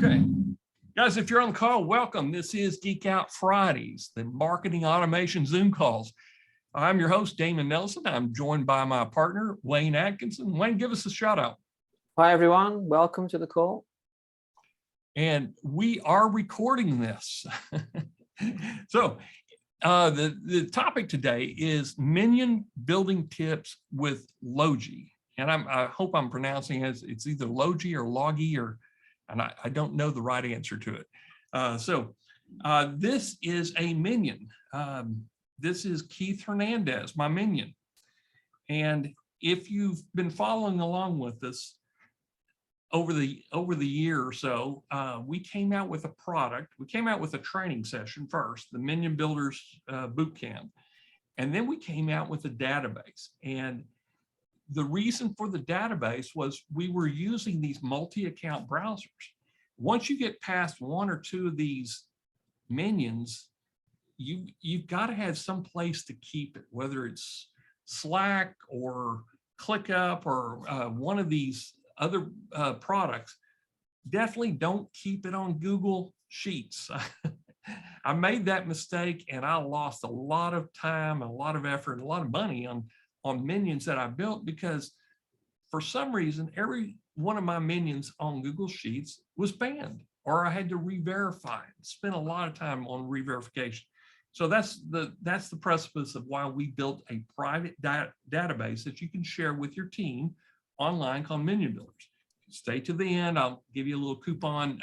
Okay. Guys, if you're on the call, welcome. This is Geek Out Fridays, the marketing automation Zoom calls. I'm your host, Damon Nelson. I'm joined by my partner, Wayne Atkinson. Wayne, give us a shout out. Hi, everyone. Welcome to the call. And we are recording this. So the topic today is Minion building tips with Logii. And I hope I'm pronouncing it. It's either Logii or Logii, and I don't know the right answer to it. This is a Minion. This is Keith Hernandez, my Minion. And if you've been following along with us over the year or so, we came out with a product. We came out with a training session first, the Minion Builders Boot Camp. And then we came out with a database. And the reason for the database was we were using these multi-account browsers. Once you get past one or two of these minions, you've got to have some place to keep it, whether it's Slack or ClickUp or one of these other products. Definitely don't keep it on Google Sheets. I made that mistake and I lost a lot of time, a lot of effort, and a lot of money on minions that I built because for some reason, every one of my minions on Google Sheets was banned, or I had to re-verify, spend a lot of time on re-verification. So that's the precipice of why we built a private database that you can share with your team online called Minion Builders. Stay to the end. I'll give you a little coupon.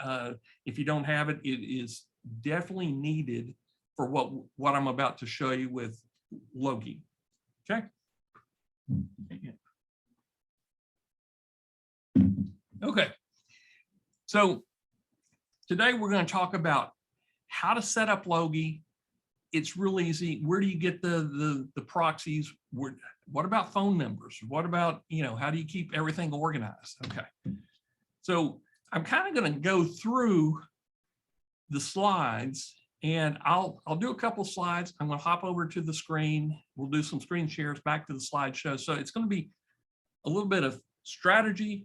If you don't have it, it is definitely needed for what I'm about to show you with Logii. Okay. Okay. So today we're going to talk about how to set up Logii. It's real easy. Where do you get the proxies? What about phone numbers? What about, how do you keep everything organized? Okay. So I'm kind of going to go through the slides and I'll do a couple slides. I'm going to hop over to the screen. We'll do some screen shares back to the slideshow. So it's going to be a little bit of strategies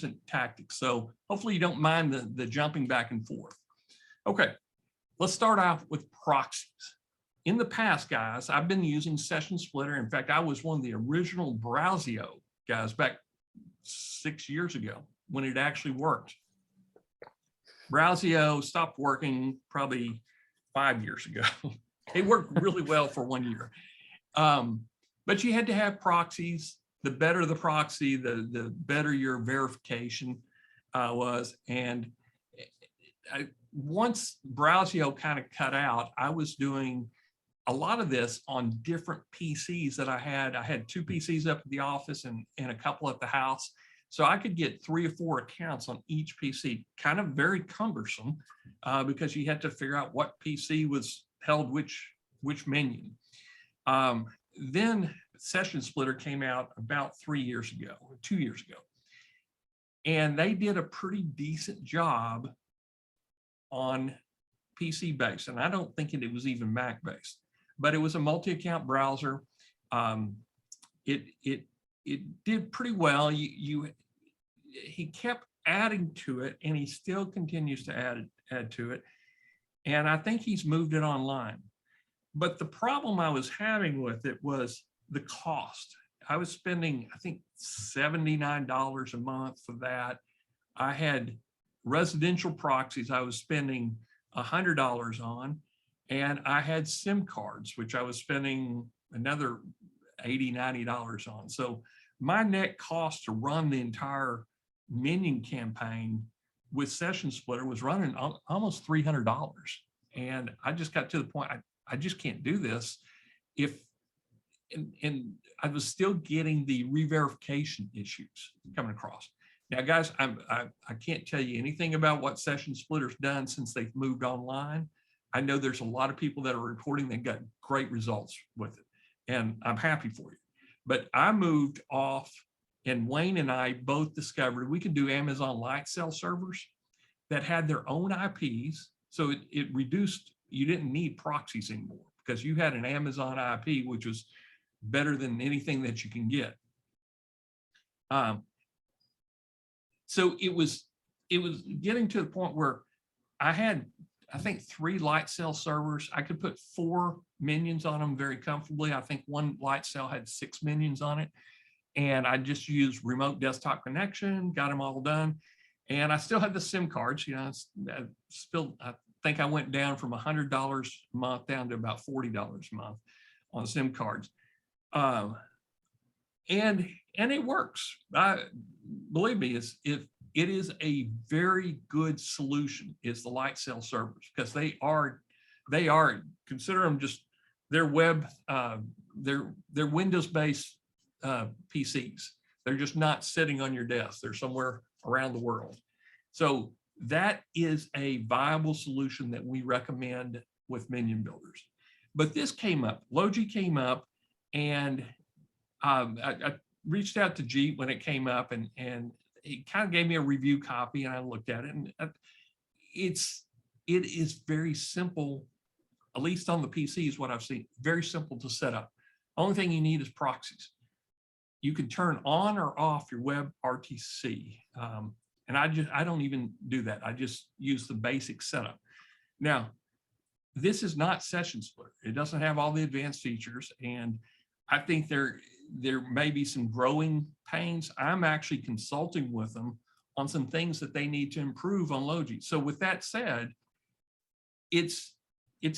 and tactics. So hopefully you don't mind the jumping back and forth. Okay. Let's start off with proxies. In the past, guys, I've been using Session Splitter. In fact, I was one of the original Browsio guys back 6 years ago when it actually worked. Browsio stopped working probably 5 years ago. It worked really well for 1 year. But you had to have proxies. The better the proxy, the better your verification was. And once Browsio kind of cut out, I was doing a lot of this on different PCs that I had. I had 2 PCs up at the office and a couple at the house. So I could get 3 or 4 accounts on each PC, kind of very cumbersome because you had to figure out what PC was held which minion. Then Session Splitter came out about 2 years ago. And they did a pretty decent job on PC based. And I don't think it was even Mac based, but it was a multi-account browser. It did pretty well. He kept adding to it and he still continues to add to it. And I think he's moved it online. But the problem I was having with it was the cost. I was spending, I think, $79 a month for that. I had residential proxies I was spending $100 on, and I had SIM cards, which I was spending another $80, $90 on. So my net cost to run the entire Minion campaign with Session Splitter was running almost $300. And I just got to the point, I just can't do this. And I was still getting the re-verification issues coming across. Now, guys, I can't tell you anything about what Session Splitter's done since they've moved online. I know there's a lot of people that are reporting that got great results with it, and I'm happy for you. But I moved off, and Wayne and I both discovered we could do Amazon Light Cell servers that had their own IPs. So it reduced, you didn't need proxies anymore because you had an Amazon IP, which was better than anything that you can get. So it was it was getting to the point where I had, I think, 3 light cell servers. I could put 4 minions on them very comfortably. I think one light cell had 6 minions on it. And I just used remote desktop connection, got them all done. And I still had the SIM cards, you know, I think I went down from $100 a month down to about $40 a month on SIM cards. And it works. Believe me, it is a very good solution. Is the light cell servers, because they are consider them just their web, they're Windows-based PCs. They're just not sitting on your desk. They're somewhere around the world. So that is a viable solution that we recommend with Minion builders. But this came up, Logii came up, and I reached out to Geek when it came up, and he kind of gave me a review copy, and I looked at it, and it is very simple, at least on the PC is what I've seen, very simple to set up. Only thing you need is proxies. You can turn on or off your web RTC. And I don't even do that. I just use the basic setup. Now, this is not session splitter. It doesn't have all the advanced features. And I think there may be some growing pains. I'm actually consulting with them on some things that they need to improve on Logii. So with that said, it's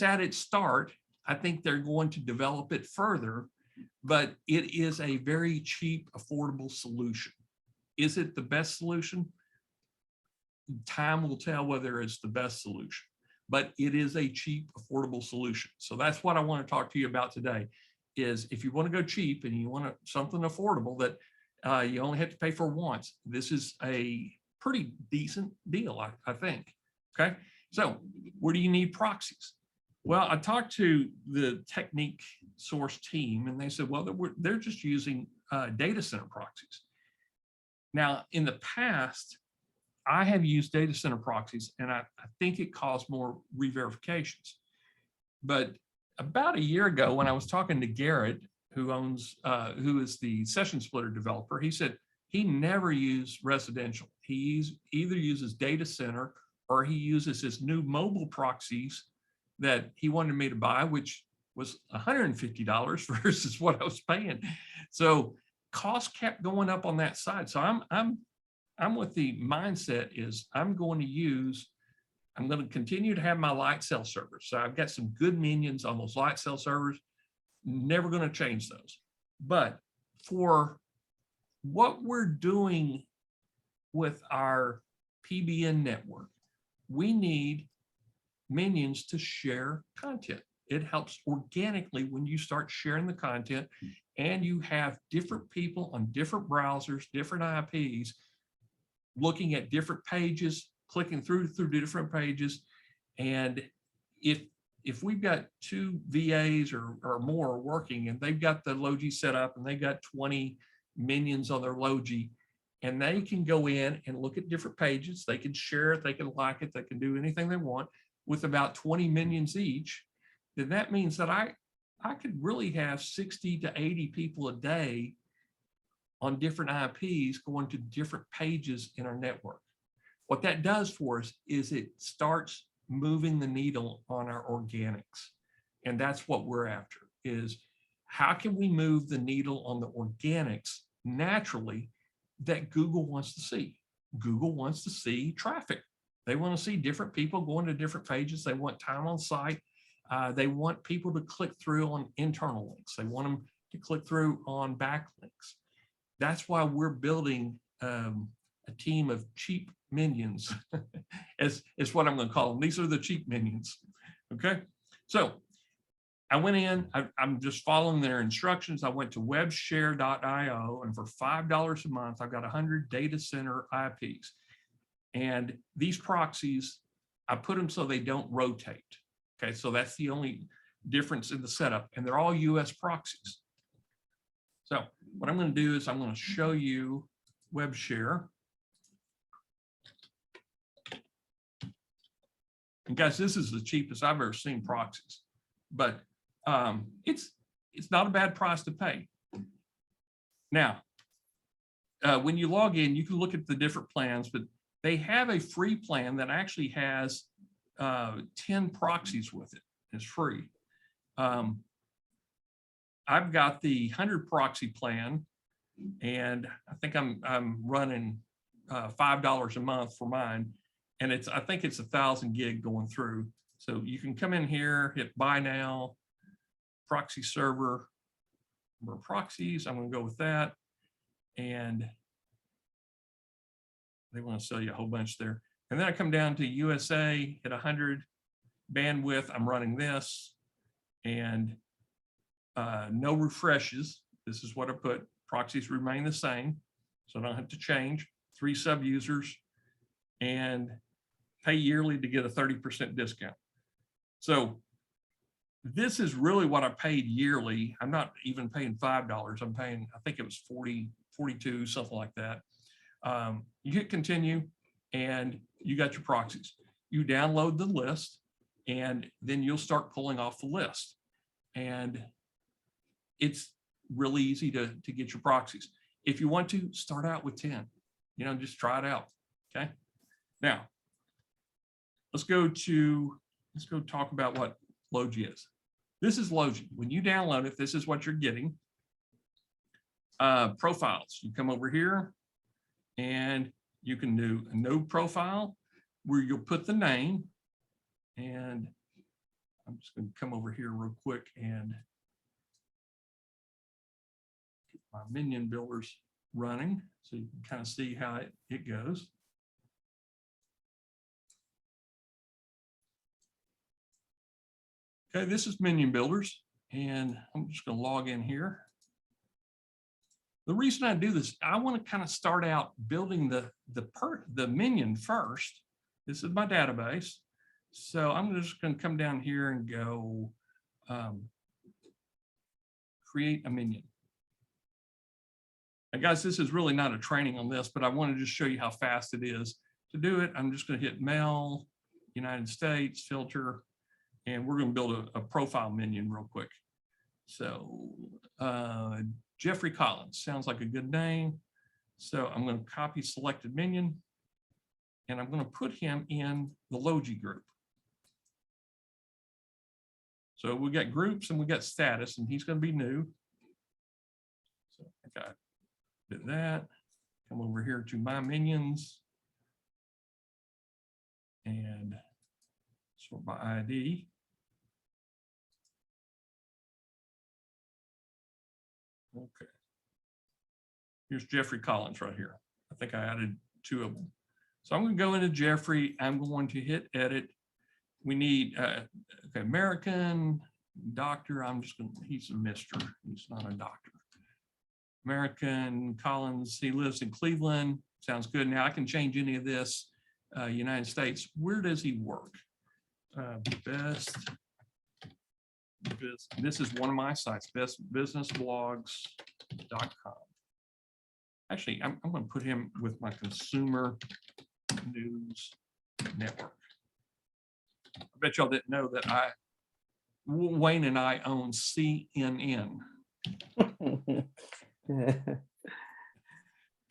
at its start. I think they're going to develop it further, but it is a very cheap, affordable solution. Is it the best solution? Time will tell whether it's the best solution, but it is a cheap, affordable solution. So that's what I want to talk to you about today, is if you want to go cheap and you want something affordable that you only have to pay for once, this is a pretty decent deal, I think. Okay, so where do you need proxies? Well, I talked to the Technique Source team, and they said, well, they're just using data center proxies. Now, in the past, I have used data center proxies, and I think it caused more re-verifications. But about a year ago, when I was talking to Garrett, who is the session splitter developer, he said he never used residential. He either uses data center or he uses his new mobile proxies that he wanted me to buy, which was $150 versus what I was paying. So costs kept going up on that side. So I'm with the mindset is I'm going to continue to have my light cell servers. So I've got some good minions on those light cell servers, never going to change those. But for what we're doing with our PBN network, we need minions to share content. It helps organically when you start sharing the content and you have different people on different browsers, different IPs, looking at different pages, clicking through different pages. And if we've got 2 VAs or more working and they've got the Logii set up and they've got 20 minions on their Logii, and they can go in and look at different pages, they can share it, they can like it, they can do anything they want with about 20 minions each, then that means that I could really have 60 to 80 people a day on different IPs going to different pages in our network. What that does for us is it starts moving the needle on our organics. And that's what we're after, is how can we move the needle on the organics naturally that Google wants to see? Google wants to see traffic. They want to see different people going to different pages. They want time on site. They want people to click through on internal links. They want them to click through on backlinks. That's why we're building a team of cheap minions, is what I'm going to call them. These are the cheap minions. Okay, so I went in, I'm just following their instructions. I went to webshare.io, and for $5 a month, I've got 100 data center IPs. And these proxies, I put them so they don't rotate. Okay, so that's the only difference in the setup, and they're all US proxies. So what I'm going to do is I'm going to show you WebShare. And guys, this is the cheapest I've ever seen proxies, but it's not a bad price to pay. Now, when you log in, you can look at the different plans, but They have a free plan that actually has 10 proxies with it. It's free. I've got the 100 proxy plan, and I think I'm running $5 a month for mine, and I think it's 1,000 gig going through. So you can come in here, hit buy now, proxy server, or proxies. I'm going to go with that, and they want to sell you a whole bunch there. And then I come down to USA, hit 100 bandwidth. I'm running this, and no refreshes. This is what I put. Proxies remain the same, so I don't have to change. 3 sub users, and pay yearly to get a 30% discount. So this is really what I paid yearly. I'm not even paying $5. I'm paying, I think it was 40, 42, something like that. You hit continue, and you got your proxies. You download the list, and then you'll start pulling off the list. And it's really easy to get your proxies. If you want to, start out with 10. Just try it out. Okay. Now, let's go talk about what Logii is. This is Logii. When you download it, this is what you're getting. Profiles. You come over here, and you can do a node profile where you'll put the name. And I'm just going to come over here real quick and get my Minion builders running so you can kind of see how it goes. Okay, this is Minion builders, and I'm just going to log in here. The reason I do this, I want to kind of start out building the Minion first. This is my database. So I'm just going to come down here and go create a Minion. And guys, this is really not a training on this, but I want to just show you how fast it is. To do it, I'm just going to hit Mail, United States, filter, and we're going to build a profile Minion real quick. So Jeffrey Collins sounds like a good name. So I'm going to copy selected Minion, and I'm going to put him in the Logii group. So we got groups and we got status, and he's going to be new. So I got did that. Come over here to my minions and sort by ID. Okay. Here's Jeffrey Collins right here. I think I added 2 of them. So I'm going to go into Jeffrey. I'm going to hit edit. We need okay, American doctor. I'm just going to, he's a Mr. He's not a doctor. American Collins, he lives in Cleveland. Sounds good. Now I can change any of this. United States, where does he work? This is one of my sites, bestbusinessblogs.com. Actually, I'm going to put him with my consumer news network. I bet y'all didn't know that Wayne and I own CNN.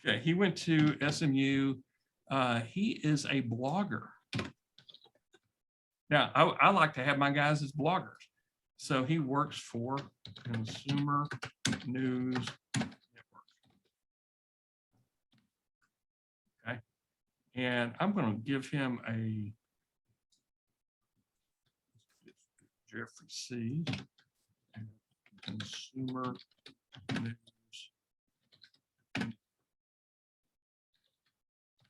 Okay, he went to SMU. He is a blogger. Now, I like to have my guys as bloggers. So he works for Consumer News Network. Okay, and I'm going to give him a Jeffrey C. Consumer News.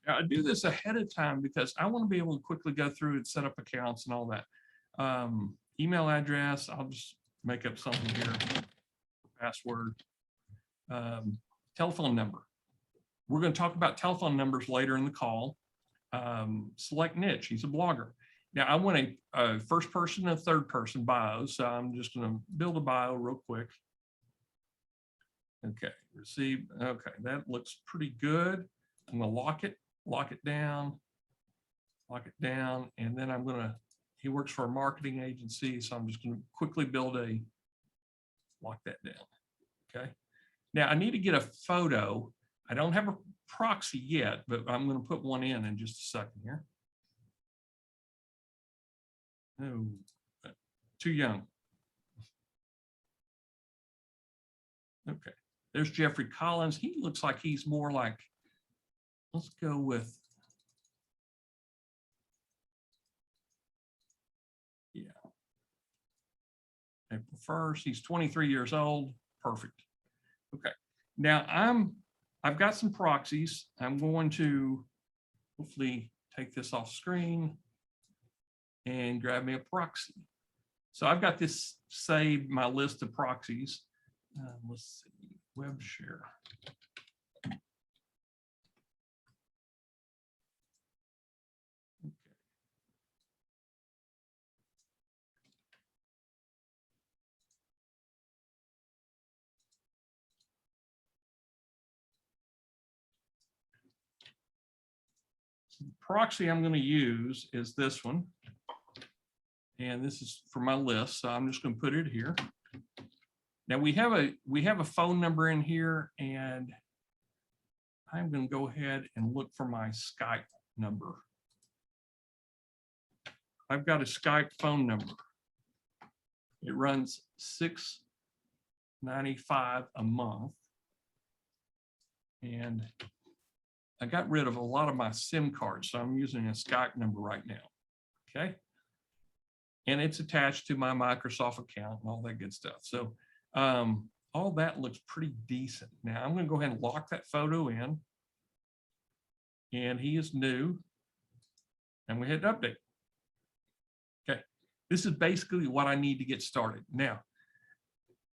Now, I do this ahead of time because I want to be able to quickly go through and set up accounts and all that. Email address, I'll just make up something here. Password. Telephone number. We're going to talk about telephone numbers later in the call. Select niche, he's a blogger. Now, I want a first person and a third person bio, so I'm just going to build a bio real quick. Okay, receive. Okay, that looks pretty good. I'm going to lock it down, and then I'm going to, he works for a marketing agency, so I'm just going to quickly lock that down. Okay. Now I need to get a photo. I don't have a proxy yet, but I'm going to put one in just a second here. No, too young. Okay, there's Jeffrey Collins. He looks like he's more like, let's go with, yeah. April 1st, he's 23 years old. Perfect. Okay, now I've got some proxies. I'm going to hopefully take this off screen and grab me a proxy. So I've got this saved, my list of proxies. Let's see, web share. Okay. So the proxy I'm going to use is this one. And this is for my list, so I'm just going to put it here. Now we have a phone number in here, and I'm going to go ahead and look for my Skype number. I've got a Skype phone number. It runs $6.95 a month, and I got rid of a lot of my SIM cards, so I'm using a Skype number right now. Okay, and it's attached to my Microsoft account and all that good stuff. So all that looks pretty decent. Now I'm going to go ahead and lock that photo in, and he is new, and we hit update. Okay, this is basically what I need to get started. Now,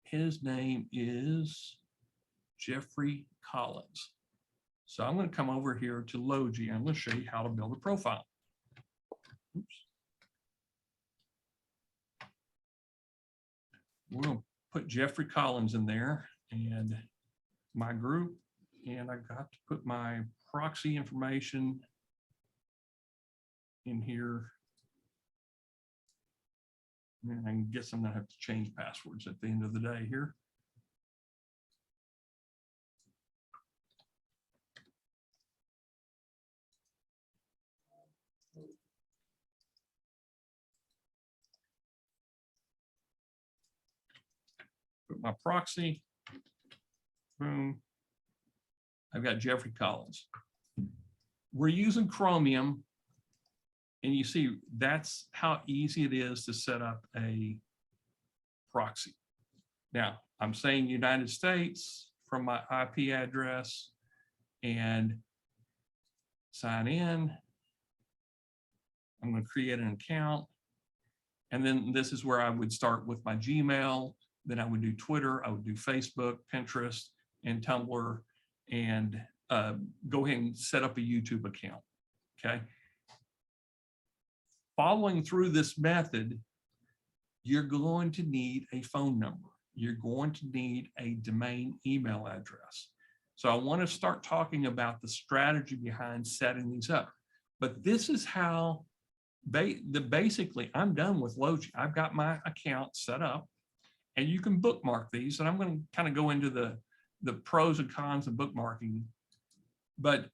his name is Jeffrey Collins. So I'm going to come over here to Logii, and I'm going to show you how to build a profile. Oops. We're going to put Jeffrey Collins in there and my group, and I got to put my proxy information in here. And I guess I'm going to have to change passwords at the end of the day here. Put my proxy, boom. I've got Jeffrey Collins. We're using Chromium, and you see that's how easy it is to set up a proxy. Now, I'm saying United States from my IP address and sign in. I'm going to create an account. And then this is where I would start with my Gmail. Then I would do Twitter, I would do Facebook, Pinterest, and Tumblr, and go ahead and set up a YouTube account, okay? Following through this method, you're going to need a phone number. You're going to need a domain email address. So I want to start talking about the strategy behind setting these up. But this is how, basically, I'm done with Logii. I've got my account set up. And you can bookmark these, and I'm going to kind of go into the pros and cons of bookmarking. But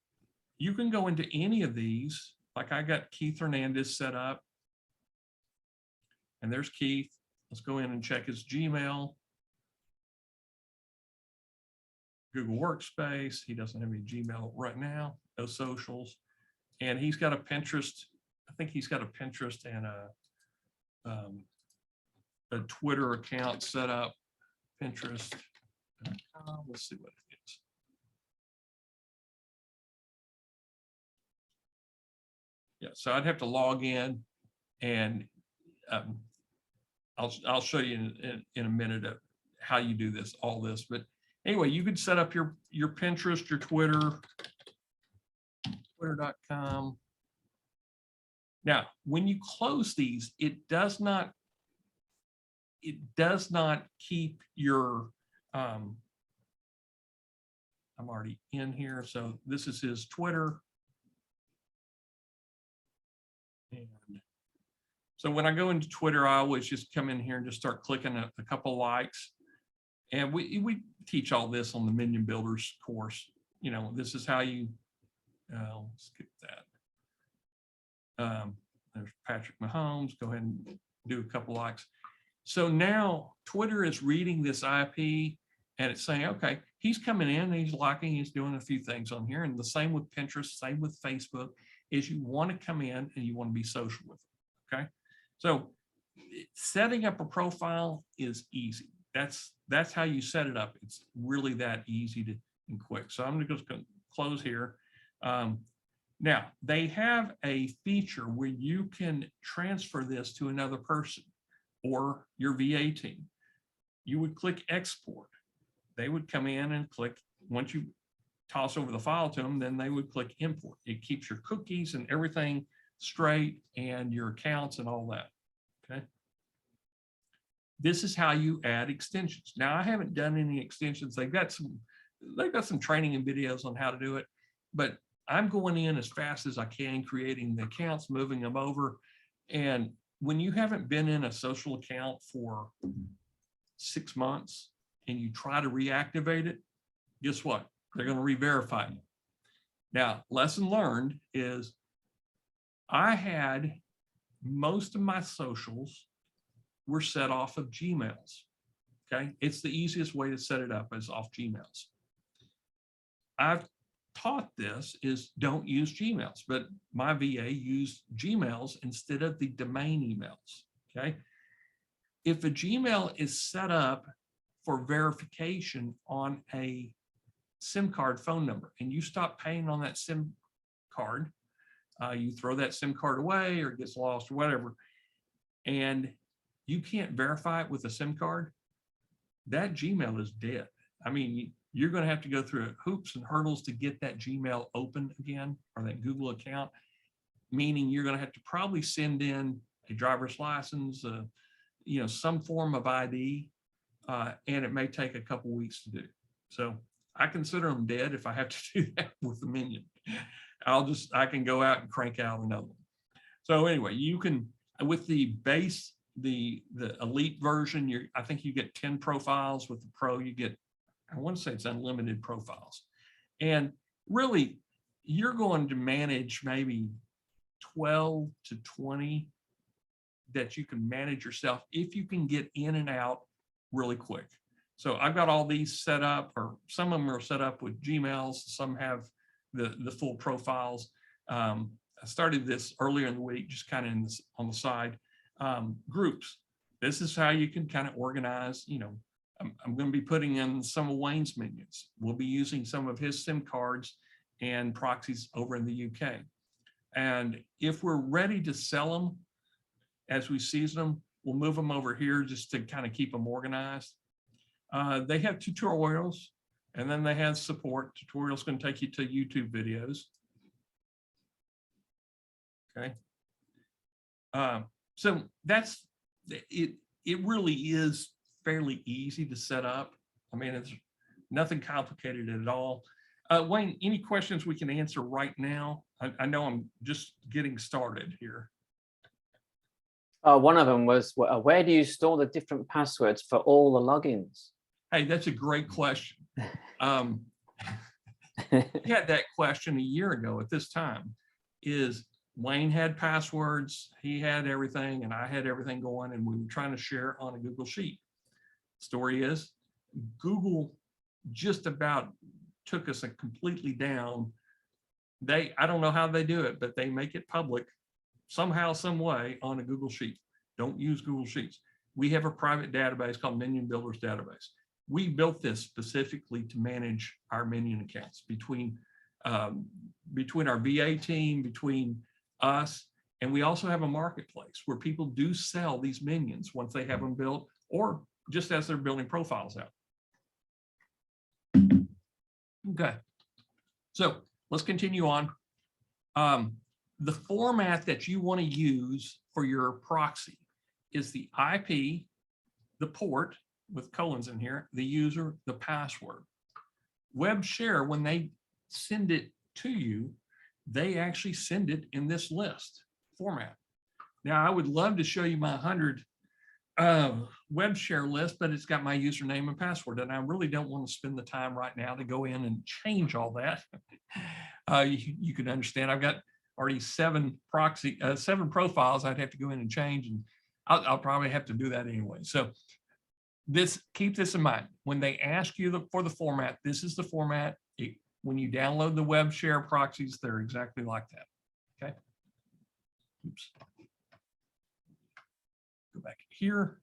you can go into any of these, like I got Keith Hernandez set up. And there's Keith. Let's go in and check his Gmail. Google Workspace. He doesn't have any Gmail right now. No socials. And he's got a Pinterest. I think he's got a Pinterest and a Twitter account set up. Pinterest. Let's see what it is. Yeah, so I'd have to log in, and I'll show you in a minute of how you do this, all this. But anyway, you could set up your Pinterest, your Twitter, twitter.com. Now, when you close these, it does not keep your, I'm already in here. So this is his Twitter. And so when I go into Twitter, I always just come in here and just start clicking a couple likes. And we teach all this on the Minion Builders course. you know, this is how you, skip that. There's Patrick Mahomes. Go ahead and do a couple likes. So now Twitter is reading this IP and it's saying, okay, he's coming in and he's liking, he's doing a few things on here. And the same with Pinterest, same with Facebook, is you want to come in and you want to be social with them. Okay. So setting up a profile is easy. That's how you set it up. It's really that easy and quick. So I'm just going to close here. Now they have a feature where you can transfer this to another person or your VA team. You would click export. They would come in and click, once you toss over the file to them, then they would click import. It keeps your cookies and everything straight and your accounts and all that. Okay. This is how you add extensions. Now I haven't done any extensions. They've got some training and videos on how to do it, but I'm going in as fast as I can, creating the accounts, moving them over. And when you haven't been in a social account for 6 months and you try to reactivate it, guess what? They're going to re-verify you. Now, lesson learned is I had most of my socials were set off of Gmails. Okay. It's the easiest way to set it up is off Gmails. I've taught this is don't use Gmails, but my VA used Gmails instead of the domain emails. Okay. If a Gmail is set up for verification on a SIM card phone number and you stop paying on that SIM card, you throw that SIM card away or it gets lost or whatever, and you can't verify it with a SIM card, that Gmail is dead. I mean, you're going to have to go through hoops and hurdles to get that Gmail open again, or that Google account, meaning you're going to have to probably send in a driver's license, you know, some form of ID, and it may take a couple weeks to do. So I consider them dead if I have to do that with the Minion. I can go out and crank out another one. So anyway, you can, with the base, the elite version, I think you get 10 profiles. With the pro, you get, I want to say it's unlimited profiles. And really, you're going to manage maybe 12 to 20 that you can manage yourself if you can get in and out really quick. So I've got all these set up, or some of them are set up with Gmails. Some have the full profiles. I started this earlier in the week, just kind of on the side. Groups. This is how you can kind of organize, you know, I'm going to be putting in some of Wayne's minions. We'll be using some of his SIM cards and proxies over in the UK. And if we're ready to sell them as we season them, we'll move them over here just to kind of keep them organized. They have tutorials, and then they have support. Tutorials going to take you to YouTube videos. Okay. So that's it. It really is fairly easy to set up. I mean, it's nothing complicated at all. Wayne, any questions we can answer right now? I know I'm just getting started here. One of them was, where do you store the different passwords for all the logins? Hey, that's a great question. We had that question a year ago at this time. Is Wayne had passwords, he had everything, and I had everything going, and we were trying to share on a Google Sheet. Story is, Google just about took us completely down. I don't know how they do it, but they make it public somehow, some way on a Google Sheet. Don't use Google Sheets. We have a private database called Minion Builders Database. We built this specifically to manage our Minion accounts between our VA team, between us, and we also have a marketplace where people do sell these Minions once they have them built, or just as they're building profiles out. Okay, so let's continue on. The format that you want to use for your proxy is the IP, the port with colons in here, the user, the password. Web share, when they send it to you, they actually send it in this list format. Now, I would love to show you my 100 web share list, but it's got my username and password, and I really don't want to spend the time right now to go in and change all that. You can understand I've got already seven profiles I'd have to go in and change, and I'll probably have to do that anyway. So keep this in mind. When they ask you for the format, this is the format. When you download the web share proxies, they're exactly like that. Okay. Oops. Go back here.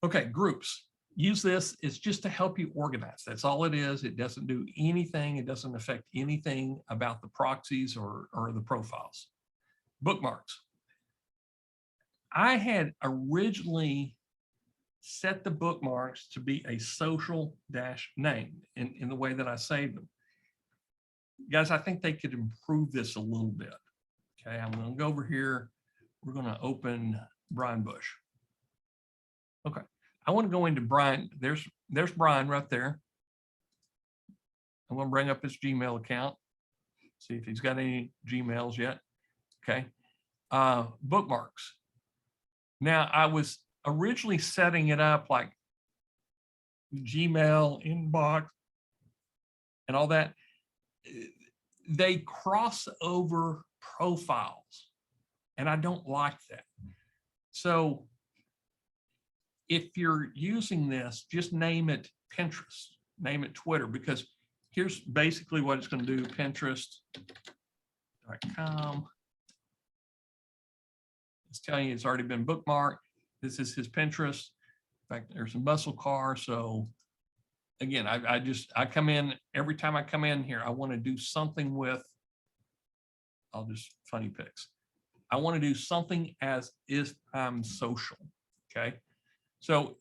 Okay, groups. Use this. It's just to help you organize. That's all it is. It doesn't do anything. It doesn't affect anything about the proxies or the profiles. Bookmarks. I had originally set the bookmarks to be a social name in the way that I saved them. Guys, I think they could improve this a little bit. Okay, I'm going to go over here. We're going to open Brian Bush. Okay, I want to go into Brian. There's Brian right there. I'm going to bring up his Gmail account. See if he's got any Gmails yet. Okay, bookmarks. Now, I was originally setting it up like Gmail, inbox, and all that. They cross over profiles, and I don't like that. So if you're using this, just name it Pinterest, name it Twitter, because here's basically what it's going to do, Pinterest.com. It's telling you it's already been bookmarked. This is his Pinterest. In fact, there's a muscle car. So again, I come in, every time I come in here, I want to do something with, I'll just funny pics. I want to do something as if I'm social. Okay. So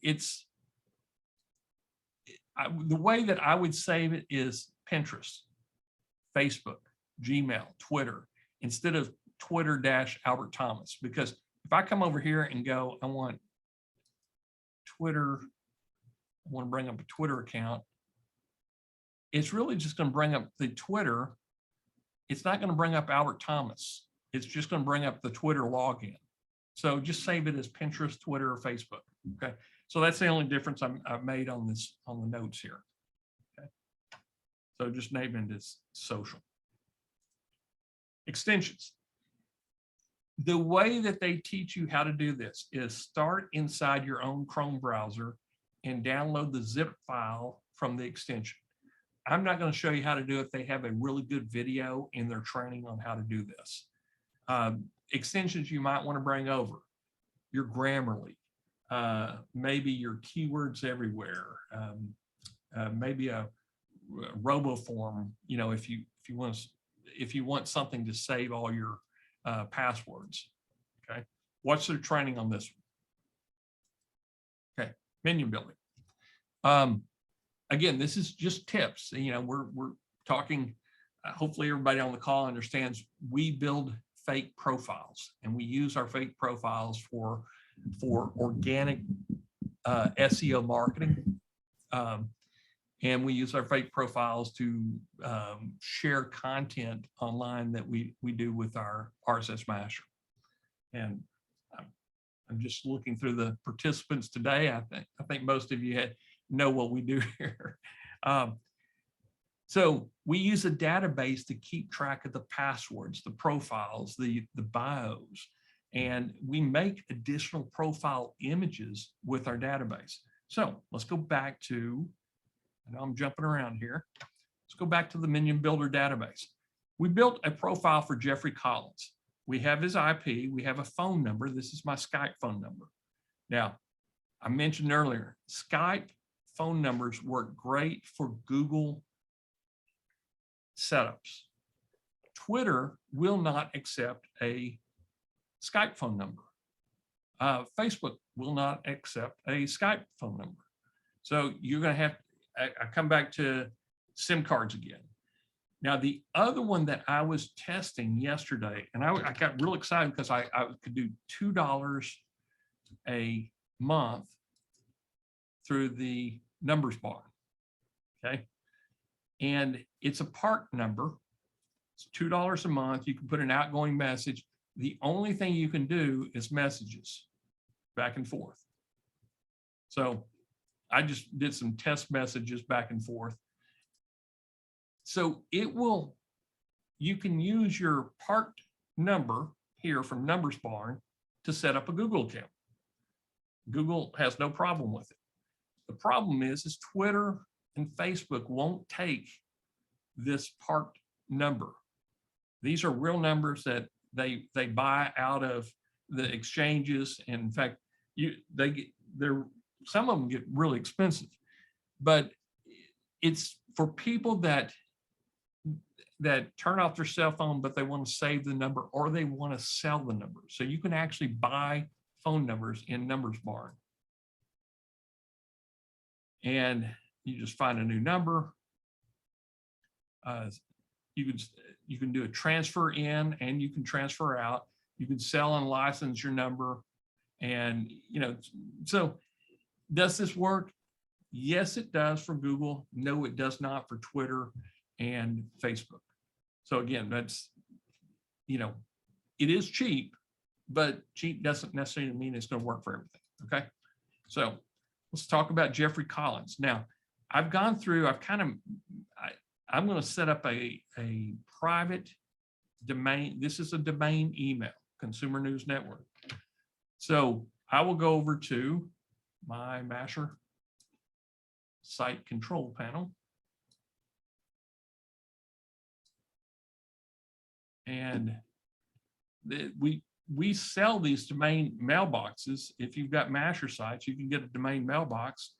the way that I would save it is Pinterest, Facebook, Gmail, Twitter, instead of Twitter-Albert Thomas, because if I come over here and go, I want Twitter, I want to bring up a Twitter account, it's really just going to bring up the Twitter. It's not going to bring up Albert Thomas. It's just going to bring up the Twitter login. So just save it as Pinterest, Twitter, or Facebook. Okay. So that's the only difference I've made on this, on the notes here. Okay. So just name it as social. Extensions. The way that they teach you how to do this is start inside your own Chrome browser and download the zip file from the extension. I'm not going to show you how to do it. They have a really good video in their training on how to do this. Extensions you might want to bring over, your Grammarly, maybe your keywords everywhere, maybe a RoboForm. You know, if you want something to save all your passwords. Okay, watch their training on this one. Okay, minion building. Again, this is just tips. You know, we're talking. Hopefully, everybody on the call understands we build fake profiles, and we use our fake profiles for organic SEO marketing, and we use our fake profiles to share content online that we do with our RSS Master. And I'm just looking through the participants today. I think most of you know what we do here. So we use a database to keep track of the passwords, the profiles, the bios, and we make additional profile images with our database. So let's go back to, I know I'm jumping around here. Let's go back to the Minion Builder database. We built a profile for Jeffrey Collins. We have his IP, we have a phone number. This is my Skype phone number. Now, I mentioned earlier, Skype phone numbers work great for Google setups. Twitter will not accept a Skype phone number. Facebook will not accept a Skype phone number. So you're going to have, I come back to SIM cards again. Now, the other one that I was testing yesterday, and I got real excited because I could do $2 a month through the numbers bar. Okay. And it's a park number. It's $2 a month. You can put an outgoing message. The only thing you can do is messages. back and forth. So I just did some test messages back and forth. So you can use your part number here from Numbers Barn to set up a Google account. Google has no problem with it. The problem is Twitter and Facebook won't take this part number. These are real numbers that they buy out of the exchanges. And in fact, some of them get really expensive, but it's for people that turn off their cell phone, but they want to save the number or they want to sell the number. So you can actually buy phone numbers in Numbers Barn. And you just find a new number. You can do a transfer in and you can transfer out. You can sell and license your number. And, so does this work? Yes, it does for Google. No, it does not for Twitter and Facebook. So again, that's, it is cheap, but cheap doesn't necessarily mean it's going to work for everything. Okay. So let's talk about Jeffrey Collins. Now, I've gone through, I'm going to set up a private domain. This is a domain email, Consumer News Network. So I will go over to my Masher site control panel. And we sell these domain mailboxes. If you've got Masher sites, you can get a domain mailbox.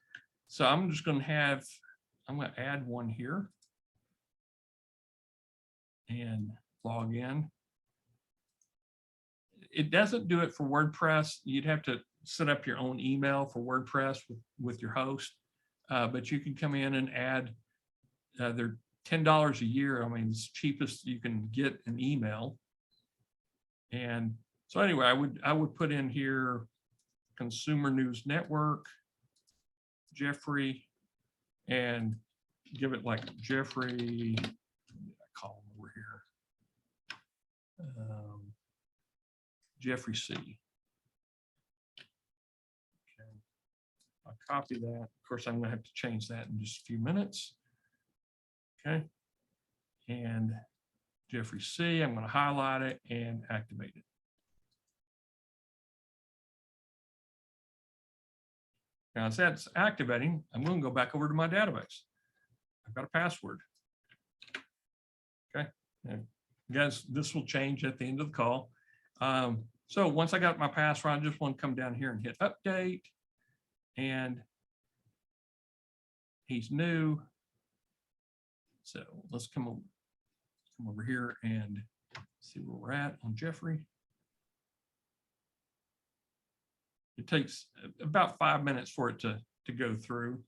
So I'm just going to add one here and log in. It doesn't do it for WordPress. You'd have to set up your own email for WordPress with your host, but you can come in and add, they're $10 a year. I mean, it's cheapest you can get an email. And so anyway, I would put in here Consumer News Network, Jeffrey, and give it like Jeffrey, call him over here, Jeffrey C. Okay, I'll copy that. Of course, I'm going to have to change that in just a few minutes. Okay, and Jeffrey C, I'm going to highlight it and activate it. Now, as that's activating, I'm going to go back over to my database. I've got a password. Okay, and guys, this will change at the end of the call. So once I got my password, I just want to come down here and hit update. And he's new. So let's come over here and see where we're at on Jeffrey. It takes about 5 minutes for it to go through.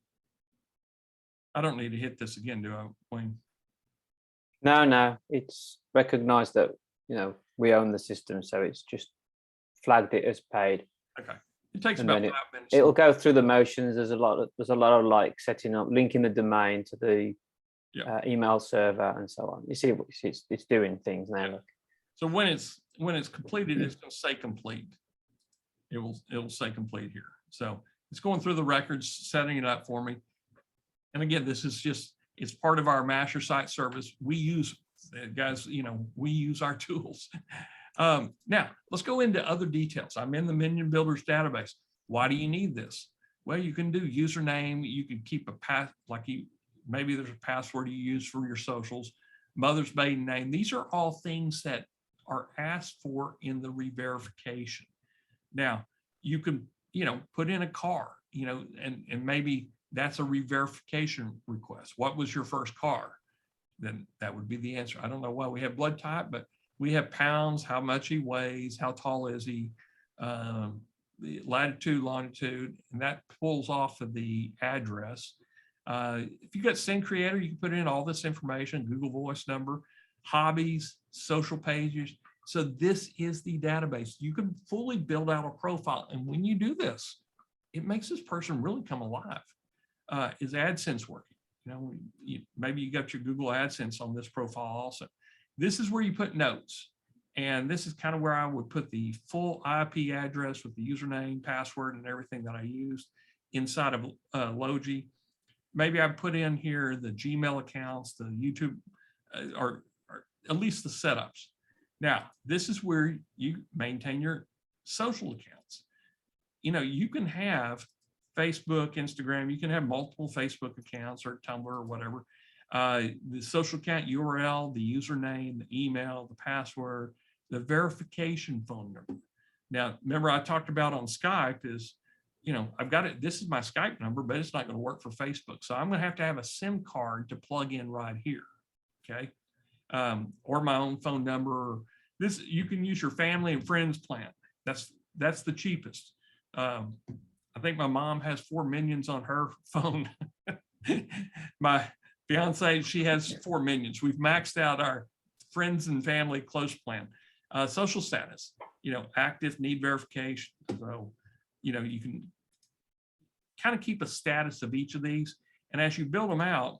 I don't need to hit this again, do I, Wayne? No, it's recognized that, we own the system. So it's just flagged it as paid. Okay. It takes about 5 minutes. It'll go through the motions. There's a lot of like setting up, linking the domain to the email server and so on. You see, it's doing things now. Yeah. So when it's completed, it's going to say complete. It will say complete here. So it's going through the records, setting it up for me. And again, this is it's part of our Masher site service. We use, guys, we use our tools. Now let's go into other details. I'm in the Minion Builders database. Why do you need this? Well, you can do username. You can keep a path, maybe there's a password you use for your socials, mother's maiden name. These are all things that are asked for in the re-verification. Now you can, put in a car, and maybe that's a re-verification request. What was your first car? Then that would be the answer. I don't know why we have blood type, but we have pounds, how much he weighs, how tall is he, the latitude, longitude, and that pulls off of the address. If you got Send Creator, you can put in all this information, Google Voice number, hobbies, social pages. So this is the database. You can fully build out a profile. And when you do this, it makes this person really come alive. Is AdSense working? Maybe you got your Google AdSense on this profile also. This is where you put notes. And this is kind of where I would put the full IP address with the username, password, and everything that I used inside of Logii. Maybe I put in here the Gmail accounts, the YouTube, or at least the setups. Now, this is where you maintain your social accounts. You know, you can have Facebook, Instagram, you can have multiple Facebook accounts or Tumblr or whatever. The social account URL, the username, the email, the password, the verification phone number. Now, remember I talked about on Skype is, you know, I've got it, this is my Skype number, but it's not going to work for Facebook. So I'm going to have a SIM card to plug in right here. Okay. Or my own phone number. This, you can use your family and friends plan. That's the cheapest. I think my mom has 4 Minions on her phone. My fiance, she has 4 Minions. We've maxed out our friends and family close plan. Social status, you know, active, need verification. So, you know, you can kind of keep a status of each of these. And as you build them out,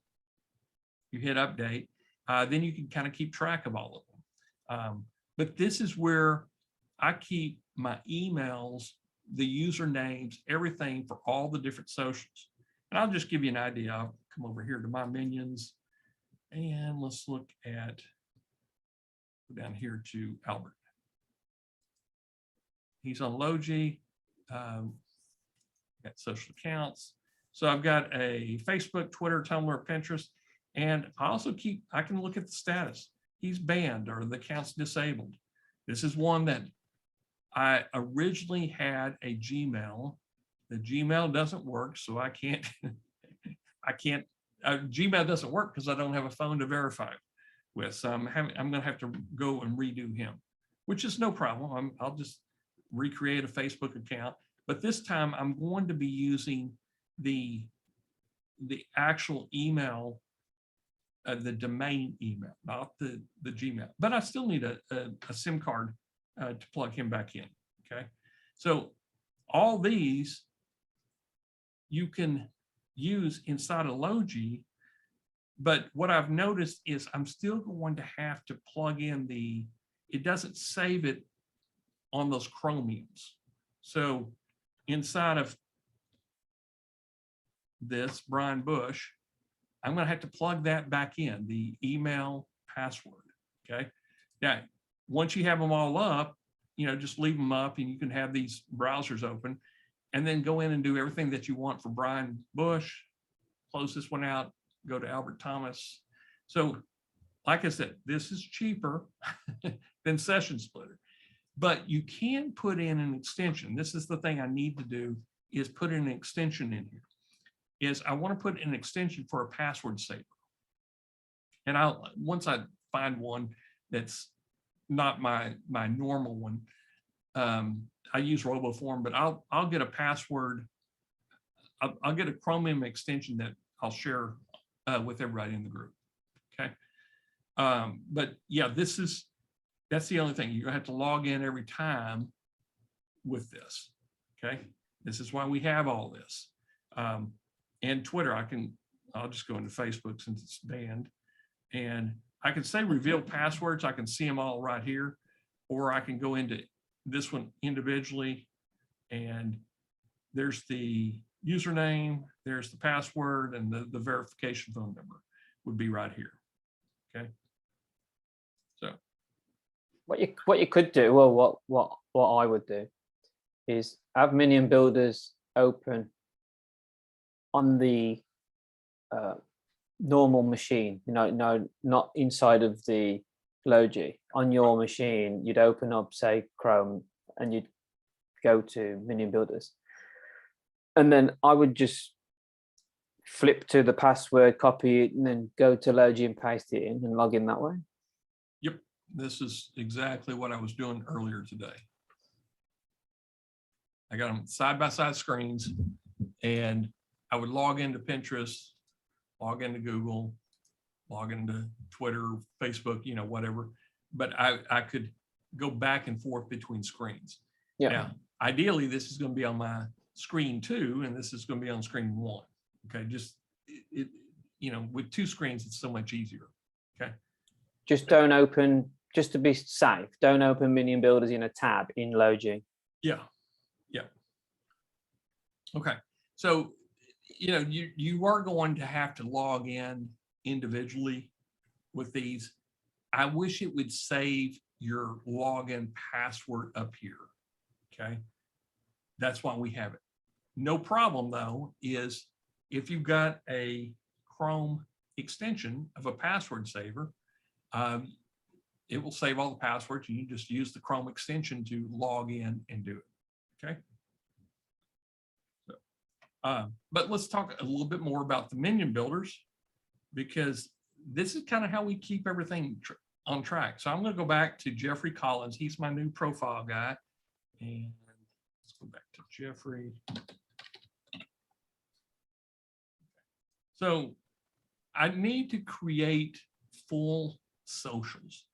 you hit update, then you can kind of keep track of all of them. But this is where I keep my emails, the usernames, everything for all the different socials. And I'll just give you an idea. I'll come over here to my Minions and let's look at, go down here to Albert. He's on Logii, got social accounts. So I've got a Facebook, Twitter, Tumblr, Pinterest, and I also I can look at the status. He's banned or the account's disabled. This is one that I originally had a Gmail. The Gmail doesn't work, so I can't, Gmail doesn't work because I don't have a phone to verify with. So I'm going to have to go and redo him, which is no problem. I'll just recreate a Facebook account, but this time I'm going to be using the actual email, the domain email, not the Gmail, but I still need a SIM card to plug him back in. Okay. So all these you can use inside of Logii, but what I've noticed is I'm still going to have to plug in it doesn't save it on those chromiums. So inside of this Brian Bush, I'm going to have to plug that back in, the email password. Okay. Now, once you have them all up, you know, just leave them up and you can have these browsers open and then go in and do everything that you want for Brian Bush, close this one out, go to Albert Thomas. So like I said, this is cheaper than Session Splitter, but you can put in an extension. This is the thing I need to do, is put in an extension in here. I want to put an extension for a password saver. And once I find one that's not my normal one, I use RoboForm, but I'll get a password. I'll get a Chromium extension that I'll share with everybody in the group. Okay. But yeah, that's the only thing. You're gonna have to log in every time with this. Okay. This is why we have all this. And Twitter, I'll just go into Facebook since it's banned. And I can say reveal passwords. I can see them all right here, or I can go into this one individually. And there's the username, there's the password, and the verification phone number would be right here. Okay. So what you could do, well, what I would do is have Minion builders open on the normal machine, you know, no, not inside of the Logii. On your machine, you'd open up, say, Chrome, and you'd go to Minion builders. And then I would just flip to the password, copy it, and then go to Logii and paste it in and log in that way. Yep, this is exactly what I was doing earlier today. I got them side-by-side screens, and I would log into Pinterest, log into Google, log into Twitter, Facebook, you know, whatever. But I could go back and forth between screens. Yeah. Now, ideally, this is going to be on my screen 2, and this is going to be on screen 1. Okay, just you know, with 2 screens, it's so much easier. Okay. Just don't just to be safe, don't open Minion builders in a tab in Logii. Yeah. Yeah. Okay. So, you know, you are going to have to log in individually with these. I wish it would save your login password up here. Okay. That's why we have it. No problem though, is if you've got a Chrome extension of a password saver, it will save all the passwords and you just use the Chrome extension to log in and do it. Okay. So, but let's talk a little bit more about the Minion builders, because this is kind of how we keep everything on track. So I'm going to go back to Jeffrey Collins. He's my new profile guy. And let's go back to Jeffrey. So I need to create full socials.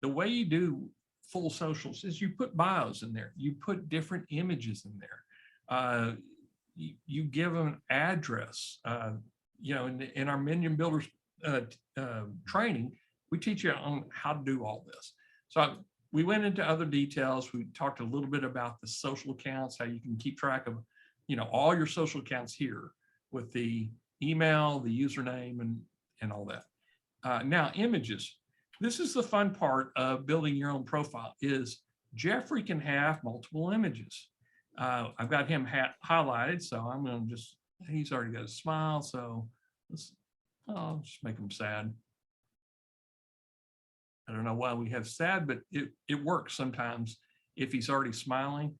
The way you do full socials is you put bios in there. You put different images in there. You give them an address. You know, in our Minion Builders training, we teach you on how to do all this. So we went into other details. We talked a little bit about the social accounts, how you can keep track of, you know, all your social accounts here with the email, the username, and all that. Now, images. This is the fun part of building your own profile, is Jeffrey can have multiple images. I've got him highlighted, so I'm going to just, he's already got a smile, so I'll just make him sad. I don't know why we have sad, but it works sometimes if he's already smiling.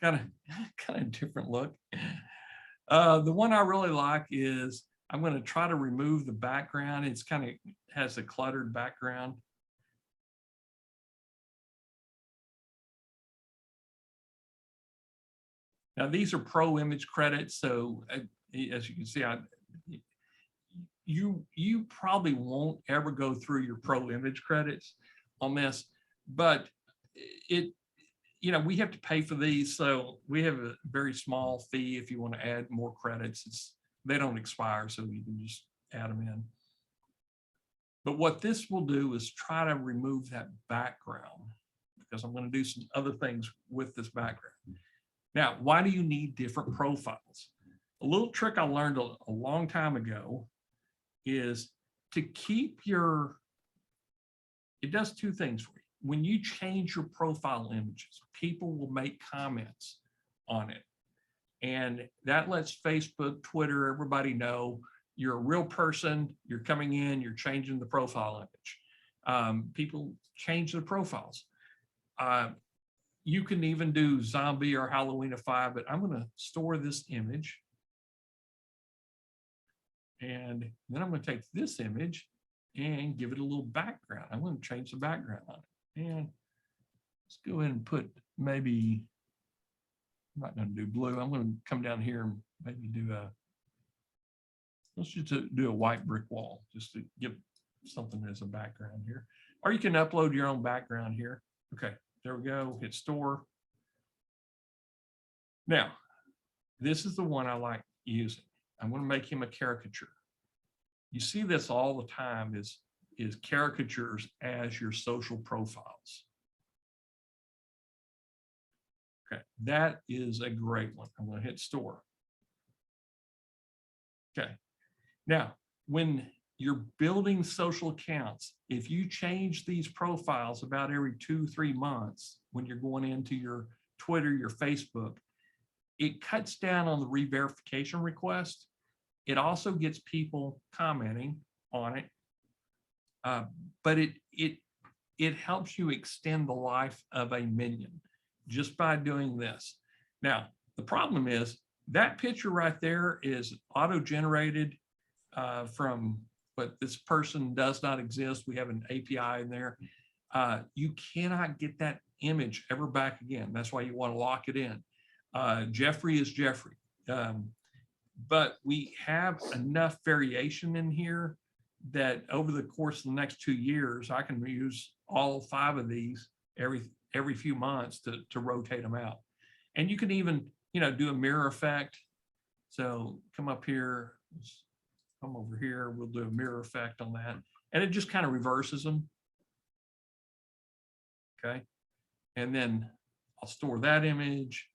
kind of different look. The one I really like is I'm going to try to remove the background. It's kind of has a cluttered background. Now these are pro image credits, so as you can see, you probably won't ever go through your pro image credits on this, but you know, we have to pay for these, so we have a very small fee if you want to add more credits. They don't expire, so you can just add them in. But what this will do is try to remove that background, because I'm going to do some other things with this background. Now, why do you need different profiles? A little trick I learned a long time ago is to keep your, it does two things for you. When you change your profile images, people will make comments on it. And that lets Facebook, Twitter, everybody know you're a real person, you're coming in, you're changing the profile image. People change their profiles. You can even do zombie or Halloweenify, but I'm going to store this image. And then I'm going to take this image and give it a little background. I'm going to change the background on it. And let's go ahead and put maybe, I'm not going to do blue. I'm going to come down here and maybe do let's just do a white brick wall, just to give something as a background here. Or you can upload your own background here. Okay. There we go, hit store. Now, this is the one I like using. I'm going to make him a caricature. You see this all the time is caricatures as your social profiles. Okay, that is a great one. I'm going to hit store. Okay, now when you're building social accounts, if you change these profiles about every 2-3 months, when you're going into your Twitter, your Facebook, it cuts down on the re-verification request. It also gets people commenting on it, but it helps you extend the life of a minion just by doing this. Now, the problem is that picture right there is auto-generated from, but this person does not exist. We have an API in there. You cannot get that image ever back again. That's why you want to lock it in. Jeffrey is Jeffrey. But we have enough variation in here that over the course of the next 2 years, I can use all 5 of these every few months to rotate them out. And you can even, you know, do a mirror effect. So come up here, come over here, we'll do a mirror effect on that. And it just kind of reverses them. Okay. And then I'll store that image.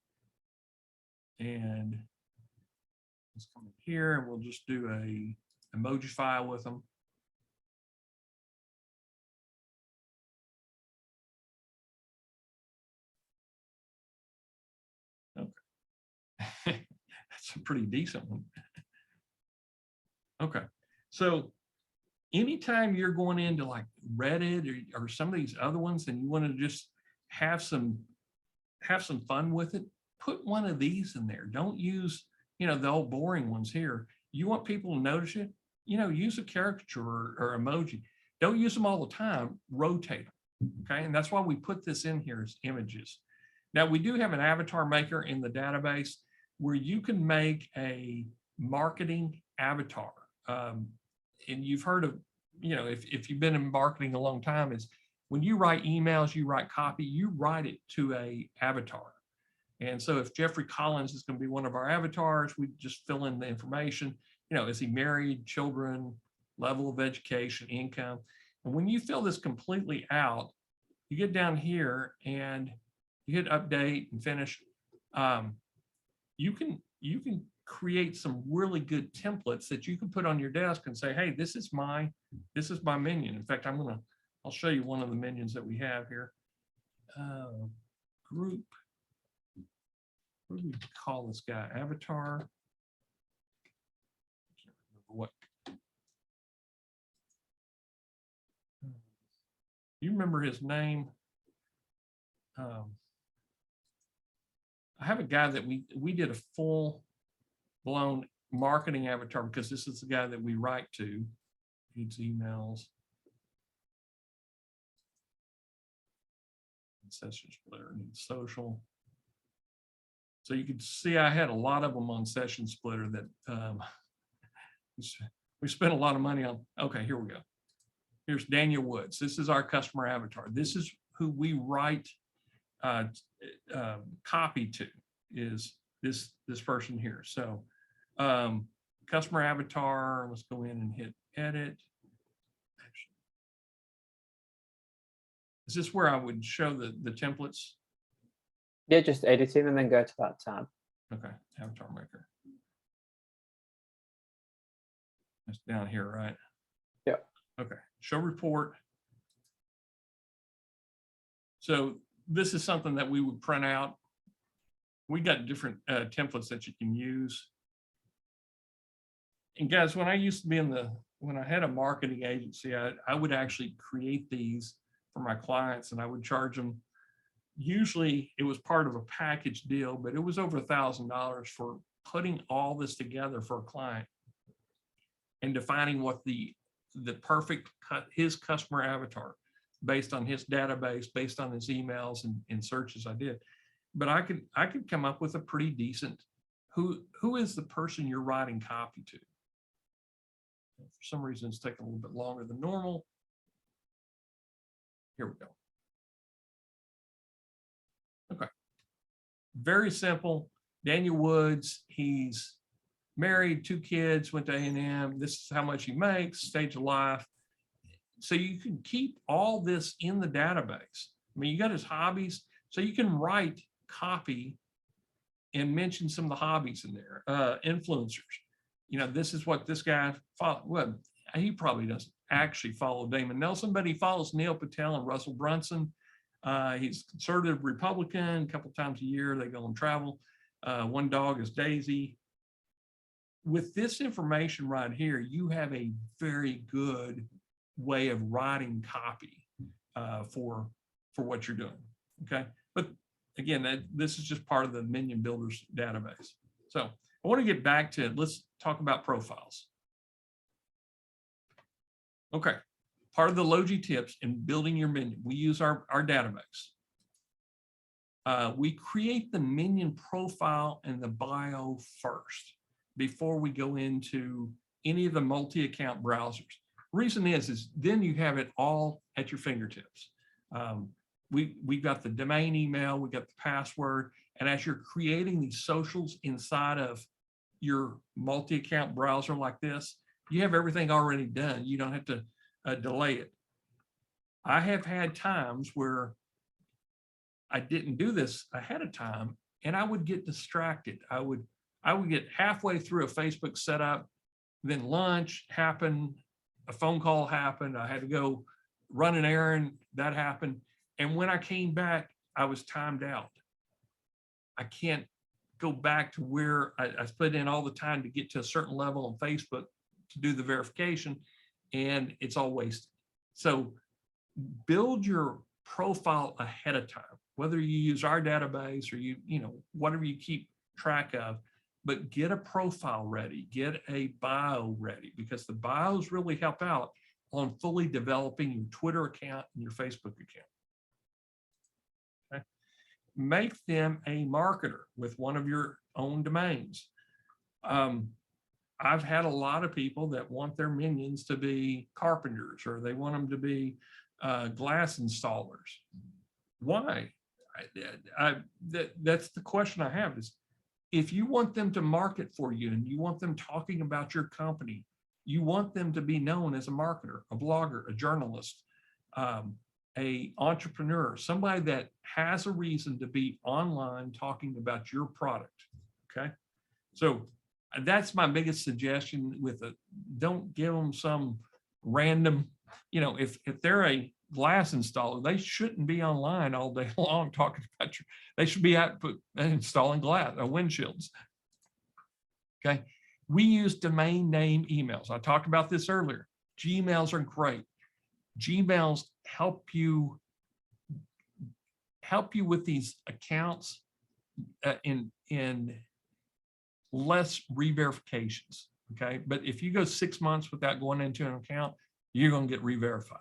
And let's come in here and we'll just do a emoji file with them. Okay. That's a pretty decent one. Okay. So anytime you're going into like Reddit or some of these other ones and you want to just have some fun with it, put one of these in there. Don't use, the old boring ones here. You want people to notice it, use a caricature or emoji. Don't use them all the time, rotate them. Okay. And that's why we put this in here as images. Now we do have an avatar maker in the database where you can make a marketing avatar. And you've heard of, if you've been in marketing a long time, is when you write emails, you write copy, you write it to a avatar. And so if Jeffrey Collins is going to be one of our avatars, we just fill in the information, is he married, children, level of education, income. And when you fill this completely out, you get down here and you hit update and finish. You can create some really good templates that you can put on your desk and say, hey, this is my minion. In fact, I'll show you one of the minions that we have here. Group. What do we call this guy? Avatar. I can't remember what. You remember his name? I have a guy that we did a full blown marketing avatar because this is the guy that we write to. Needs emails. Session splitter, needs social. So you can see I had a lot of them on Session Splitter that we spent a lot of money on. Okay, here we go. Here's Daniel Woods. This is our customer avatar. This is who we write copy to, is this person here. So customer avatar, let's go in and hit edit. Is this where I would show the templates? Yeah, just editing and then go to that tab. Okay, avatar maker. That's down here, right? Yeah. Okay, show report. So this is something that we would print out. We got different templates that you can use. And guys, when I used to be when I had a marketing agency, I would actually create these for my clients and I would charge them. Usually it was part of a package deal, but it was over $1,000 for putting all this together for a client and defining what the perfect his customer avatar based on his database, based on his emails and searches I did. But I could come up with a pretty decent, who is the person you're writing copy to? For some reason, it's taking a little bit longer than normal. Here we go. Okay. Very simple. Daniel Woods, he's married, 2 kids, went to A&M. This is how much he makes, stage of life. So you can keep all this in the database. I mean, you got his hobbies, so you can write copy and mention some of the hobbies in there. Influencers. This is what this guy follows. Well, he probably doesn't actually follow Damon Nelson, but he follows Neil Patel and Russell Brunson. He's conservative Republican. A couple times a year they go and travel. One dog is Daisy. With this information right here, you have a very good way of writing copy for what you're doing. Okay, but again, this is just part of the Minion Builders database. So I want to get back to it. Let's talk about profiles. Okay, part of the Logii tips in building your Minion, we use our database. We create the Minion profile and the bio first before we go into any of the multi-account browsers. Reason is then you have it all at your fingertips. We got the domain email, we got the password, and as you're creating these socials inside of your multi-account browser like this, You have everything already done. You don't have to delay it. I have had times where I didn't do this ahead of time and I would get distracted. I would get halfway through a Facebook setup, then lunch happened, a phone call happened, I had to go run an errand, that happened. And when I came back, I was timed out. I can't go back to where I put in all the time to get to a certain level on Facebook to do the verification, and it's all wasted. So build your profile ahead of time, whether you use our database or you know, whatever you keep track of, but get a profile ready, get a bio ready, because the bios really help out on fully developing your Twitter account and your Facebook account. Okay. Make them a marketer with one of your own domains. I've had a lot of people that want their minions to be carpenters, or they want them to be glass installers. Why? That's the question I have, is if you want them to market for you and you want them talking about your company, you want them to be known as a marketer, a blogger, a journalist, a entrepreneur, somebody that has a reason to be online talking about your product. Okay. So that's my biggest suggestion with it. Don't give them some random, you know, if they're a glass installer, they shouldn't be online all day long talking about your, they should be out installing glass or windshields. Okay. We use domain name emails. I talked about this earlier. Gmails are great. Gmails help you with these accounts in less re-verifications. Okay. But if you go 6 months without going into an account, you're going to get re-verified.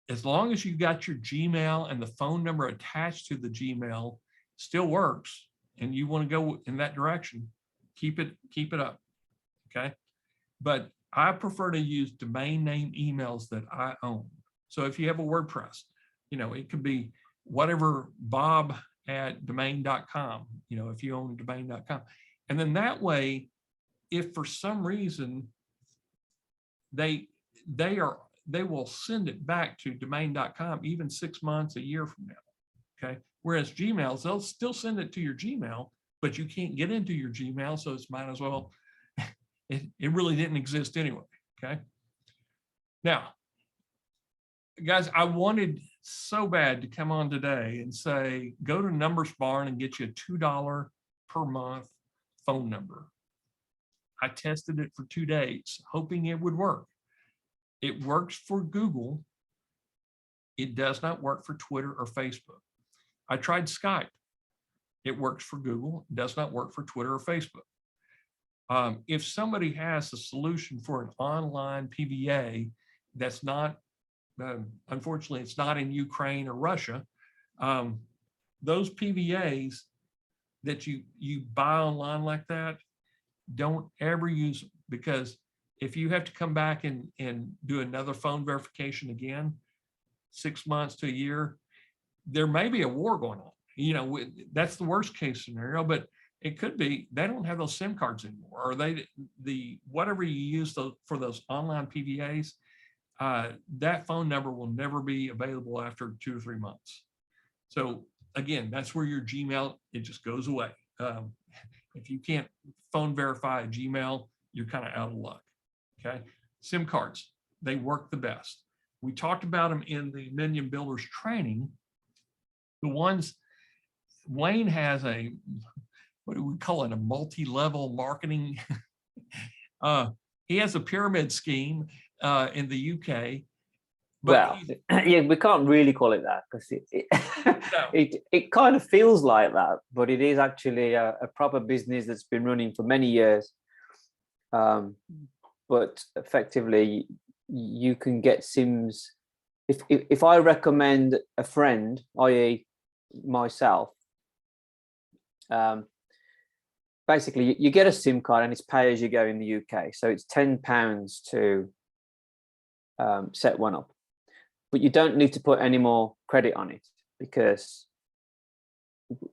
As long as you got your Gmail and the phone number attached to the Gmail still works, and you want to go in that direction, keep it up. Okay. But I prefer to use domain name emails that I own. So if you have a WordPress, you know, it could be whatever bob@domain.com, you know, if you own domain.com. And then that way, if for some reason they will send it back to domain.com even 6 months, a year from now. Okay. Whereas Gmails, they'll still send it to your Gmail, but you can't get into your Gmail. So it's might as well, it really didn't exist anyway. Okay. Now, guys, I wanted so bad to come on today and say, go to Numbers Barn and get you a $2 per month phone number. I tested it for 2 days, hoping it would work. It works for Google. It does not work for Twitter or Facebook. I tried Skype. It works for Google, does not work for Twitter or Facebook. If somebody has a solution for an online PBA that's not, unfortunately, it's not in Ukraine or Russia, those PBAs that you buy online like that, don't ever use them, because if you have to come back and do another phone verification again, 6 months to a year, there may be a war going on. You know, that's the worst case scenario, but it could be they don't have those SIM cards anymore, or whatever you use for those online PVAs, that phone number will never be available after 2 or 3 months. So again, that's where your Gmail, it just goes away. If you can't phone verify a Gmail, you're kind of out of luck. Okay. SIM cards, they work the best. We talked about them in the Minion Builders training. The ones, Wayne has what do we call it? A multi-level marketing. He has a pyramid scheme in the UK. But well, yeah, we can't really call it that, because it kind of feels like that, but it is actually a proper business that's been running for many years. But effectively, you can get SIMs. If I recommend a friend, i.e. myself, basically you get a SIM card and it's pay as you go in the UK. So it's £10 to set one up, but you don't need to put any more credit on it, because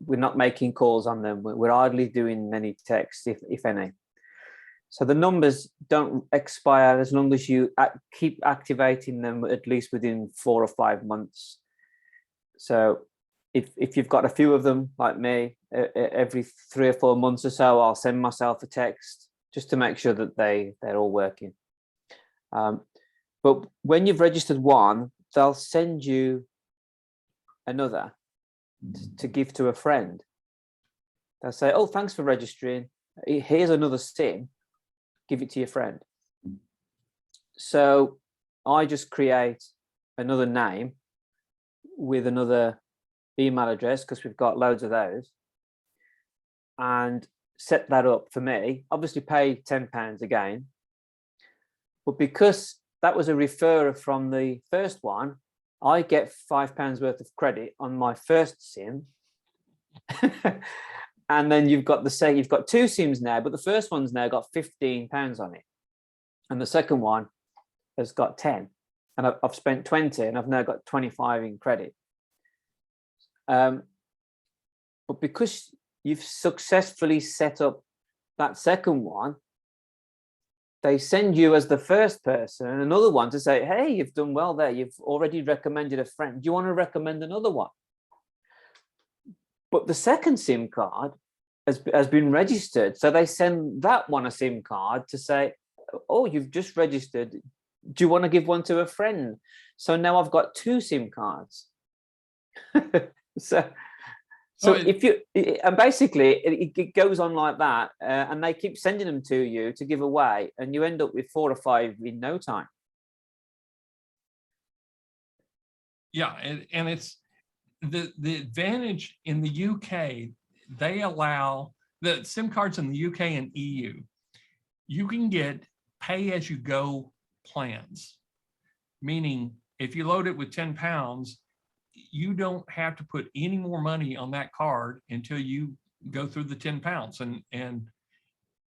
we're not making calls on them. We're hardly doing any texts, if any. So the numbers don't expire as long as you keep activating them at least within 4 or 5 months. So if you've got a few of them like me, every 3 or 4 months or so, I'll send myself a text just to make sure that they're all working. But when you've registered one, they'll send you another to give to a friend. They'll say, oh, thanks for registering. Here's another SIM. Give it to your friend. So I just create another name with another email address, because we've got loads of those, and set that up for me. Obviously pay £10 again. But because that was a referrer from the first one, I get £5 worth of credit on my first SIM. And then you've got you've got 2 SIMs now, but the first one's now got £15 on it. And the second one has got 10. And I've spent 20 and I've now got 25 in credit. But because you've successfully set up that second one, they send you as the first person another one to say, hey, you've done well there. You've already recommended a friend. Do you want to recommend another one? But the second SIM card has been registered. So they send that one a SIM card to say, oh, you've just registered. Do you want to give one to a friend? So now I've got 2 SIM cards. So if you, and basically it goes on like that, and they keep sending them to you to give away, and you end up with 4 or 5 in no time. Yeah, and it's the advantage in the UK. They allow the SIM cards in the UK and EU. You can get pay-as-you-go plans, meaning if you load it with £10, you don't have to put any more money on that card until you go through the £10. And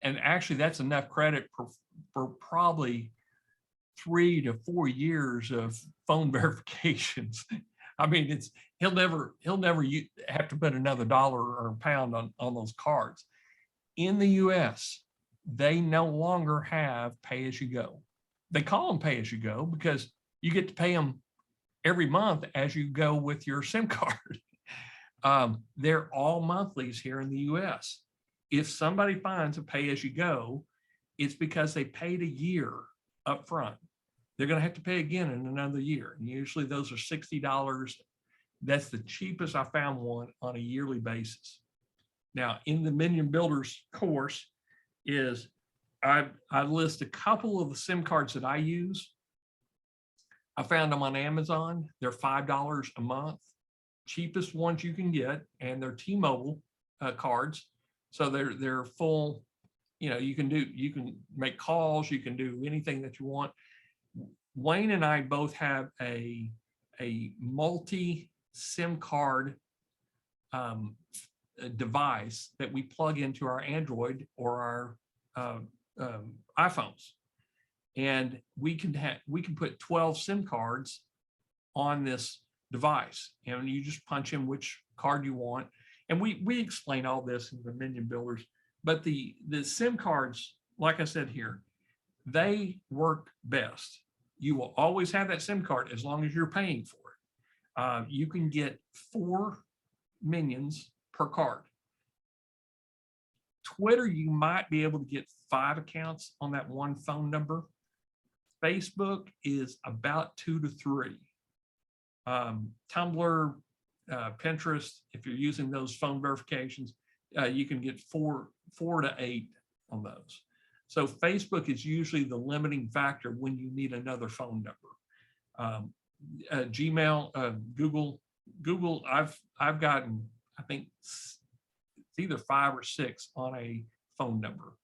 actually that's enough credit for probably 3 to 4 years of phone verifications. I mean, he'll never have to put another dollar or a pound on those cards. In the US, they no longer have pay as you go. They call them pay as you go because you get to pay them every month as you go with your SIM card. They're all monthlies here in the US. If somebody finds a pay as you go, it's because they paid a year up front. They're going to have to pay again in another year. And usually those are $60. That's the cheapest I found one on a yearly basis. Now, in the Minion Builders course is I list a couple of the SIM cards that I use. I found them on Amazon. They're $5 a month, cheapest ones you can get, and they're T-Mobile cards. So they're full, you can make calls, you can do anything that you want. Wayne and I both have a multi SIM card device that we plug into our Android or our iPhones, and we can put 12 SIM cards on this device, and you just punch in which card you want. And we explain all this in the Minion Builders, but the SIM cards, like I said here, they work best. You will always have that SIM card as long as you're paying for it. You can get 4 Minions per card. Twitter, you might be able to get 5 accounts on that one phone number. Facebook is about 2 to 3. Tumblr, Pinterest, if you're using those phone verifications, you can get 4 to 8 on those. So Facebook is usually the limiting factor when you need another phone number. Gmail, Google, I've gotten, I think it's either 5 or 6 on a phone number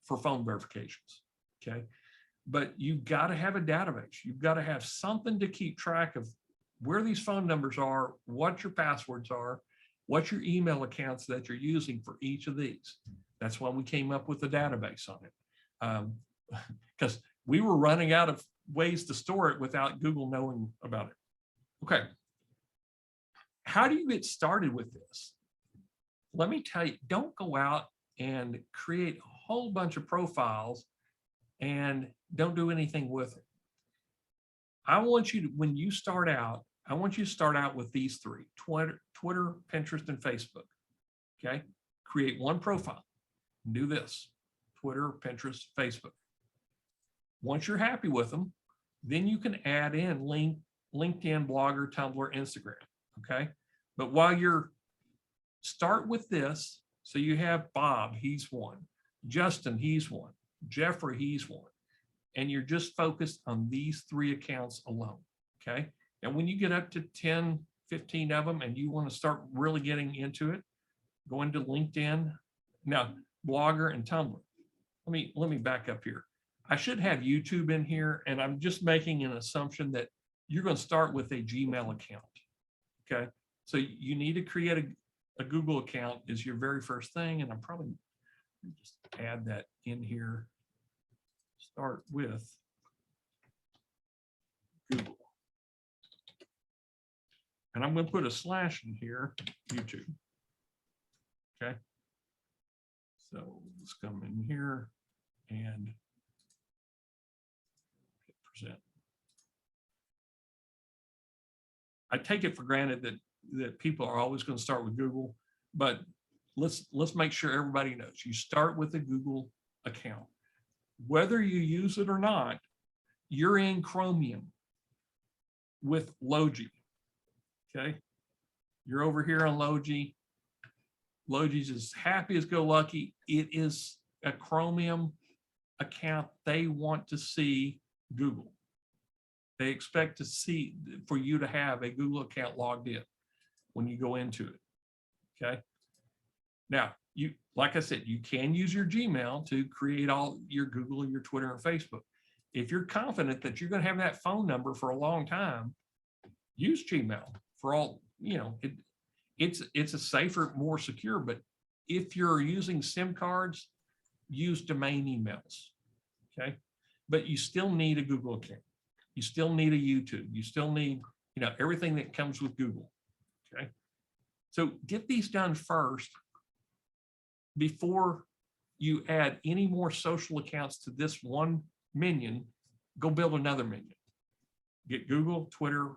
for phone verifications. Okay, but you've got to have a database. You've got to have something to keep track of where these phone numbers are, what your passwords are, what your email accounts that you're using for each of these. That's why we came up with a database on it, because we were running out of ways to store it without Google knowing about it. Okay, how do you get started with this? Let me tell you, don't go out and create a whole bunch of profiles and don't do anything with it. I want you to, when you start out, I want you to start out with these three: Twitter, Pinterest, and Facebook. Okay. Create one profile. Do this: Twitter, Pinterest, Facebook. Once you're happy with them, then you can add in LinkedIn, Blogger, Tumblr, Instagram. Okay. But while you're, start with this. So you have Bob, he's one. Justin, he's one. Jeffrey, he's one. And you're just focused on these three accounts alone. Okay. And when you get up to 10, 15 of them and you want to start really getting into it, go into LinkedIn, now Blogger and Tumblr. Let me back up here. I should have YouTube in here, and I'm just making an assumption that you're going to start with a Gmail account. Okay. So you need to create a Google account is your very first thing. And I'm probably just add that in here. Start with Google. And I'm going to put a slash in here, YouTube. Okay. So let's come in here and hit present. I take it for granted that people are always going to start with Google, but let's make sure everybody knows you start with a Google account. Whether you use it or not, you're in Chromium with Logii. Okay. You're over here on Logii. Logii's as happy as go lucky. It is a Chromium account. They want to see Google. They expect to see for you to have a Google account logged in when you go into it. Okay. Now, you, like I said, you can use your Gmail to create all your Google, your Twitter, and Facebook. If you're confident that you're going to have that phone number for a long time, use Gmail for all, you know, it's a safer, more secure, but if you're using SIM cards, use domain emails. Okay. But you still need a Google account. You still need a YouTube. You still need, you know, everything that comes with Google. Okay. So get these done first before you add any more social accounts to this one Minion. Go build another Minion. Get Google, Twitter,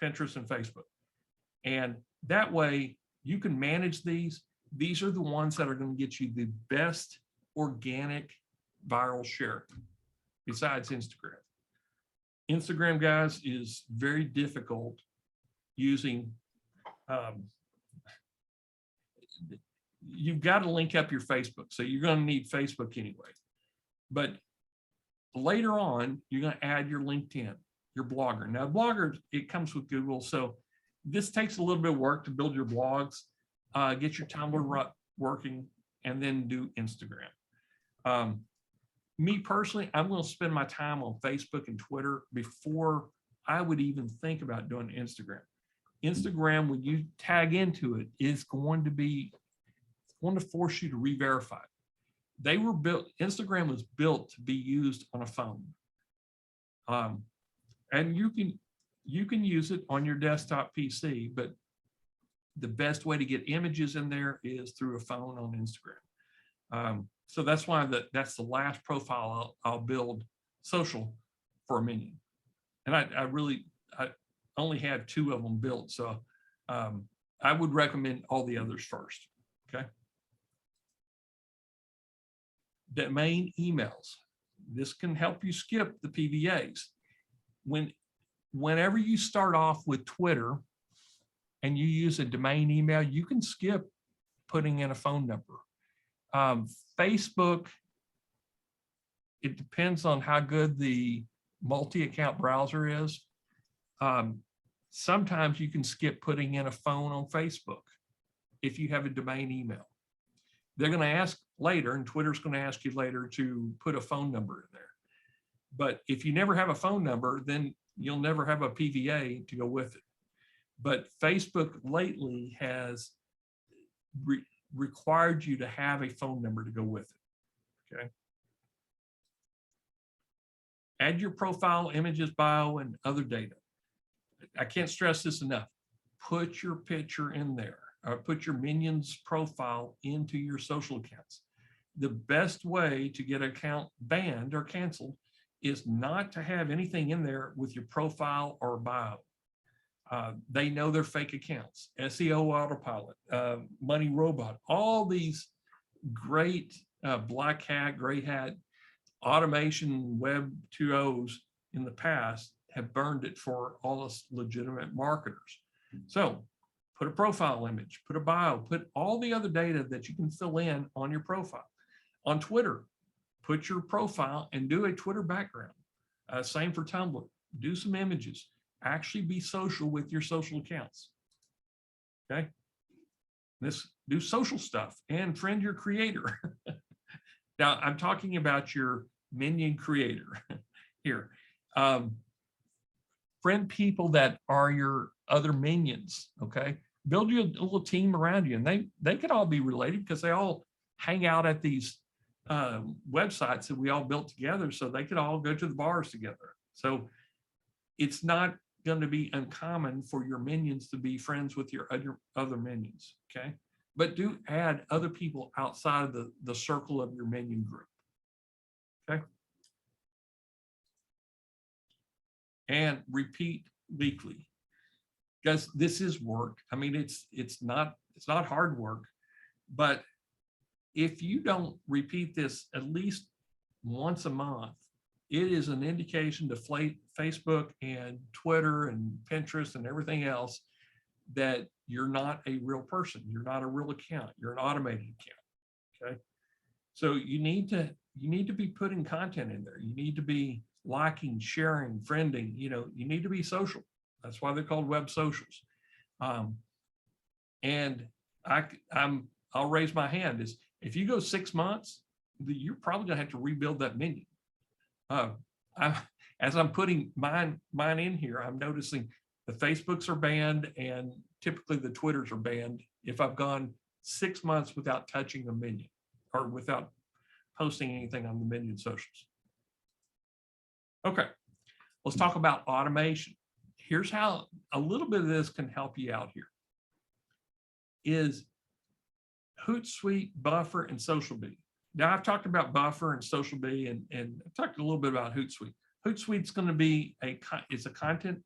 Pinterest, and Facebook. And that way you can manage these. These are the ones that are going to get you the best organic viral share besides Instagram. Instagram, guys, is very difficult using. You've got to link up your Facebook. So you're going to need Facebook anyway. But later on, you're going to add your LinkedIn, your Blogger. Now, Blogger, it comes with Google. So this takes a little bit of work to build your blogs, get your Tumblr working, and then do Instagram. Me personally, I'm going to spend my time on Facebook and Twitter before I would even think about doing Instagram. Instagram, when you tag into it, is going to force you to re-verify. They were built, Instagram was built to be used on a phone. And you can use it on your desktop PC, but the best way to get images in there is through a phone on Instagram. So that's why that's the last profile I'll build social for a Minion. And I only have 2 of them built. So I would recommend all the others first. Okay. Domain emails. This can help you skip the PVAs. Whenever you start off with Twitter and you use a domain email, you can skip putting in a phone number. Facebook, it depends on how good the multi-account browser is. Sometimes you can skip putting in a phone on Facebook if you have a domain email. They're going to ask later, and Twitter's going to ask you later to put a phone number in there. But if you never have a phone number, then you'll never have a PVA to go with it. But Facebook lately has required you to have a phone number to go with it. Okay. Add your profile, images, bio, and other data. I can't stress this enough. Put your picture in there. Or put your Minion's profile into your social accounts. the best way to get an account banned or canceled is not to have anything in there with your profile or bio. They know they're fake accounts. SEO Autopilot, Money Robot, all these great black hat, gray hat, automation Web 2.0s in the past have burned it for all us legitimate marketers. So put a profile image, put a bio, put all the other data that you can fill in on your profile. On Twitter, put your profile and do a Twitter background. Same for Tumblr. Do some images. Actually be social with your social accounts. Okay. Do social stuff and friend your creator. Now I'm talking about your Minion creator here. Friend people that are your other minions. Okay. Build you a little team around you, and they could all be related because they all hang out at these websites that we all built together, so they could all go to the bars together. So it's not going to be uncommon for your minions to be friends with your other minions. Okay. But do add other people outside of the circle of your minion group. Okay. And repeat weekly, because this is work. I mean, it's not hard work, but if you don't repeat this at least once a month, it is an indication to Facebook and Twitter and Pinterest and everything else that you're not a real person. You're not a real account. You're an automated account. Okay. So you need to be putting content in there. You need to be liking, sharing, friending. You need to be social. That's why they're called web socials. And I'll raise my hand is if you go 6 months, you're probably gonna have to rebuild that menu. As I'm putting mine in here, I'm noticing the Facebooks are banned and typically the Twitters are banned if I've gone 6 months without touching the menu or without posting anything on the Minion socials. Okay, let's talk about automation. Here's how a little bit of this can help you out here. Is Hootsuite, Buffer, and SocialBee. Now I've talked about Buffer and SocialBee, and I've talked a little bit about Hootsuite. Hootsuite's going to be it's a content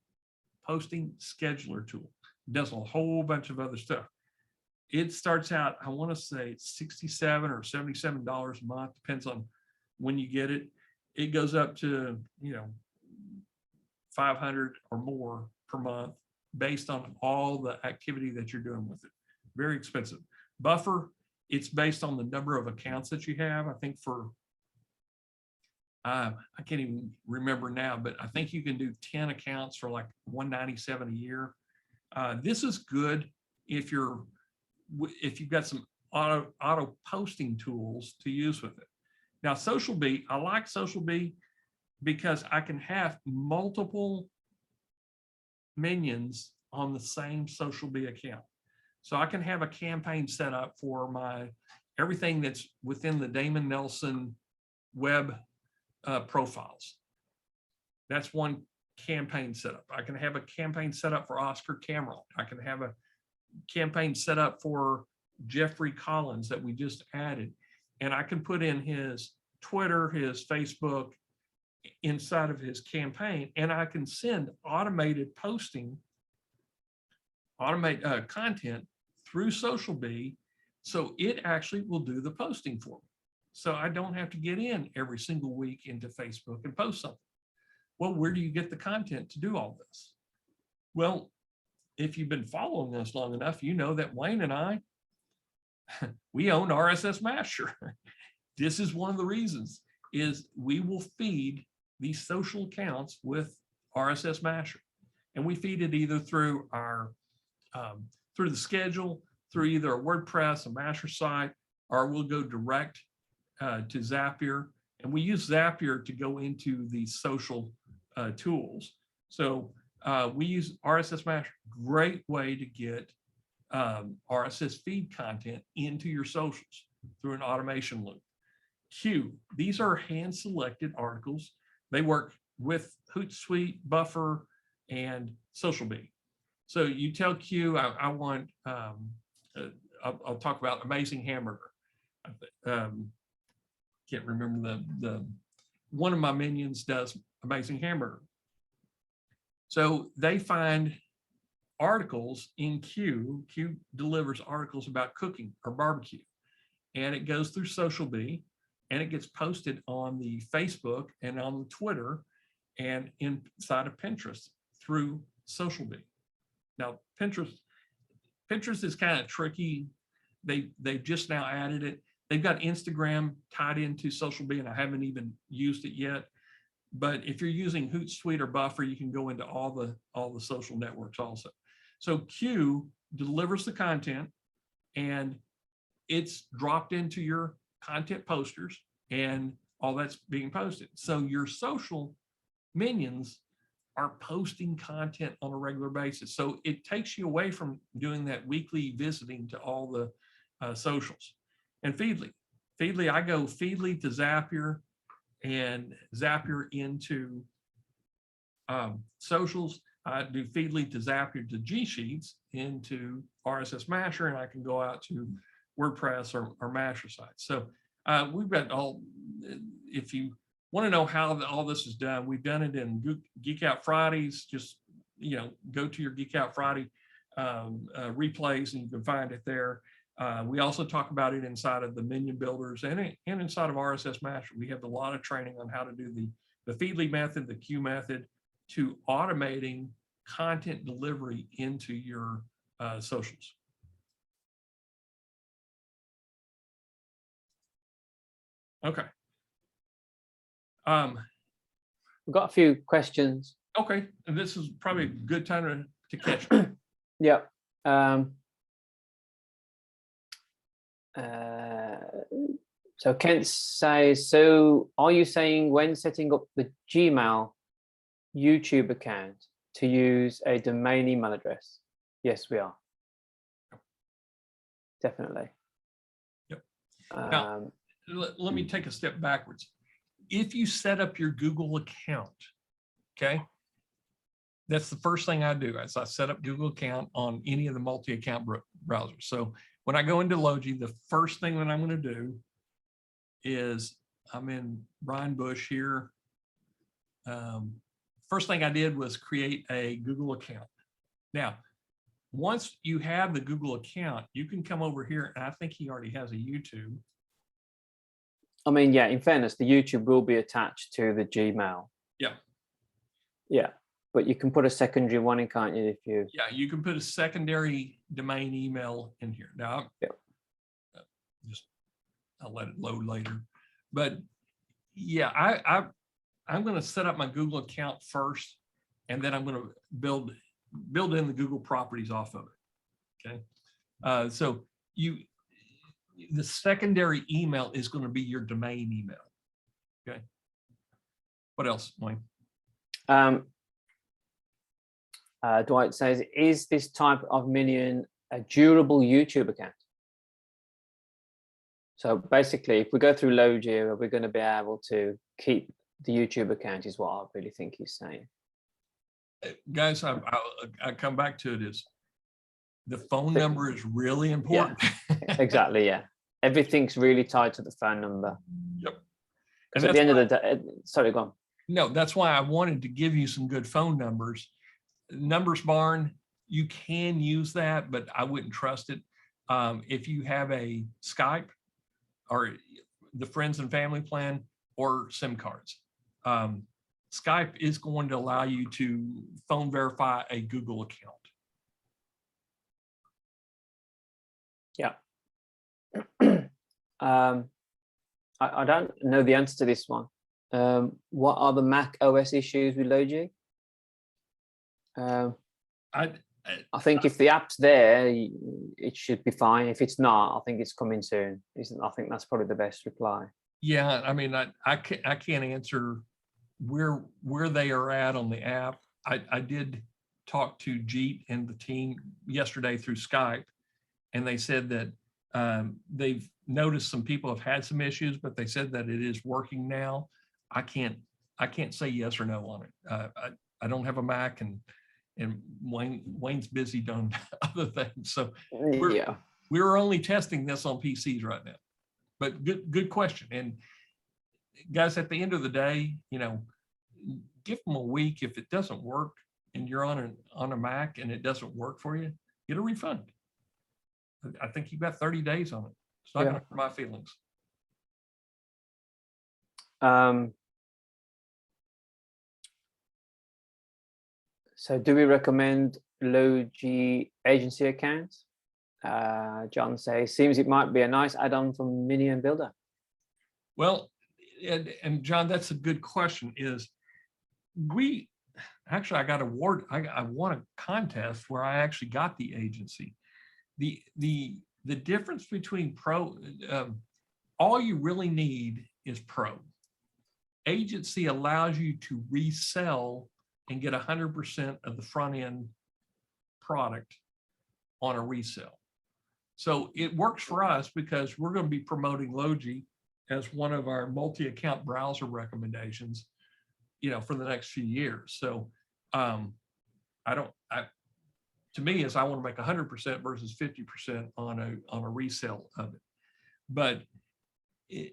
posting scheduler tool. It does a whole bunch of other stuff. It starts out, I want to say it's $67 or $77 a month, depends on when you get it. It goes up to, 500 or more per month based on all the activity that you're doing with it. Very expensive. Buffer, it's based on the number of accounts that you have. I think I can't even remember now, but I think you can do 10 accounts for like $197 a year. This is good if you've got some auto posting tools to use with it. Now, SocialBee, I like SocialBee because I can have multiple minions on the same SocialBee account. So I can have a campaign set up for everything that's within the Damon Nelson web profiles. That's one campaign setup. I can have a campaign set up for Oscar Cameron. I can have a campaign set up for Jeffrey Collins that we just added. And I can put in his Twitter, his Facebook inside of his campaign, and I can send automated posting, content through SocialBee, so it actually will do the posting for me. So I don't have to get in every single week into Facebook and post something. Well, where do you get the content to do all this? Well, if you've been following us long enough, you know that Wayne and I, we own RSS Master. This is one of the reasons is we will feed these social accounts with RSS Master. And we feed it either through our, through the schedule, through either a WordPress, a Master site, or we'll go direct to Zapier. And we use Zapier to go into these social tools. So we use RSS Master, great way to get RSS feed content into your socials through an automation loop. Q, these are hand-selected articles. They work with Hootsuite, Buffer, and SocialBee. So you tell Q, I want, I'll talk about Amazing Hamburger. can't remember one of my minions does Amazing Hamburger. So they find articles in Q. Q delivers articles about cooking or barbecue, and it goes through Social Bee, and it gets posted on the Facebook and on the Twitter and inside of Pinterest through Social Bee. Now, Pinterest is kind of tricky. They've just now added it. They've got Instagram tied into Social Bee, and I haven't even used it yet. But if you're using Hootsuite or Buffer, you can go into all the social networks also. So Q delivers the content, and it's dropped into your content posters, and all that's being posted. So your social minions are posting content on a regular basis. So it takes you away from doing that weekly visiting to all the socials. And Feedly, I go Feedly to Zapier and Zapier into socials. I do Feedly to Zapier to G Sheets into RSS Masher, and I can go out to WordPress or Masher sites. So we've got all, if you want to know how all this is done, we've done it in Geek Out Fridays. Just, go to your Geek Out Friday replays, and you can find it there. We also talk about it inside of the Minion builders and inside of RSS Master. We have a lot of training on how to do the Feedly method, the Q method, to automating content delivery into your socials. Okay. We've got a few questions. Okay, and this is probably a good time to catch. Yeah. So Kent says, so are you saying when setting up the Gmail YouTube account to use a domain email address? Yes, we are. Definitely. Yep. Now, let me take a step backwards. If you set up your Google account, okay, that's the first thing I do is I set up Google account on any of the multi-account browsers. So when I go into Logii, the first thing that I'm going to do is I'm in Brian Bush here. First thing I did was create a Google account. Now, once you have the Google account, you can come over here, and I think he already has a YouTube. I mean, yeah, in fairness, the YouTube will be attached to the Gmail. Yeah. Yeah. But you can put a secondary one in, can't you? If you. Yeah, you can put a secondary domain email in here. Now, I'll let it load later. But yeah, I'm going to set up my Google account first, and then I'm going to build in the Google properties off of it. Okay. So the secondary email is going to be your domain email. Okay. What else, Wayne? Dwight says, is this type of Minion a durable YouTube account? So basically, if we go through Logii, we're going to be able to keep the YouTube account, is what I really think he's saying. Guys, I come back to it is the phone number is really important. Yeah, exactly, yeah. Everything's really tied to the phone number. Yep. And at the end of the day, sorry, go on. No, that's why I wanted to give you some good phone numbers. Numbers Barn, you can use that, but I wouldn't trust it. If you have a Skype or the friends and family plan or SIM cards, Skype is going to allow you to phone verify a Google account. Yeah. I don't know the answer to this one. What are the Mac OS issues with Logii? I think if the app's there, it should be fine. If it's not, I think it's coming soon. I think that's probably the best reply. Yeah, I mean, I can't answer where they are at on the app. I did talk to Geek and the team yesterday through Skype, and they said that they've noticed some people have had some issues, but they said that it is working now. I can't say yes or no on it. I don't have a Mac, and Wayne's busy doing other things. So we're only testing this on PCs right now. But good question. And guys, at the end of the day, give them a week. If it doesn't work and you're on a Mac and it doesn't work for you, get a refund. I think you've got 30 days on it. It's not going to hurt my feelings. So do we recommend Logii agency accounts? John says, seems it might be a nice add-on from Minion Builder. Well, and John, that's a good question. I got award. I won a contest where I actually got the agency. The difference between Pro, all you really need is Pro. Agency allows you to resell and get 100% of the front end product on a resale. So it works for us because we're going to be promoting Logii as one of our multi-account browser recommendations, for the next few years. So to me, I want to make 100% versus 50% on a resale of it. But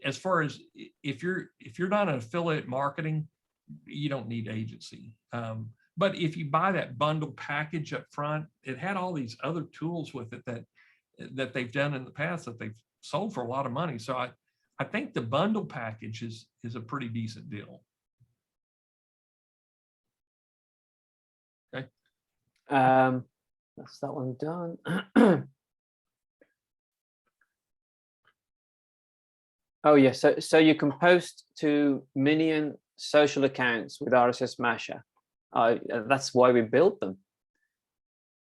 as far as if you're not an affiliate marketing, you don't need agency. But if you buy that bundle package up front, it had all these other tools with it that they've done in the past that they've sold for a lot of money. So I think the bundle package is a pretty decent deal. Okay. That's that one done. Oh yeah, so you can post to Minion social accounts with RSS Masher. That's why we built them.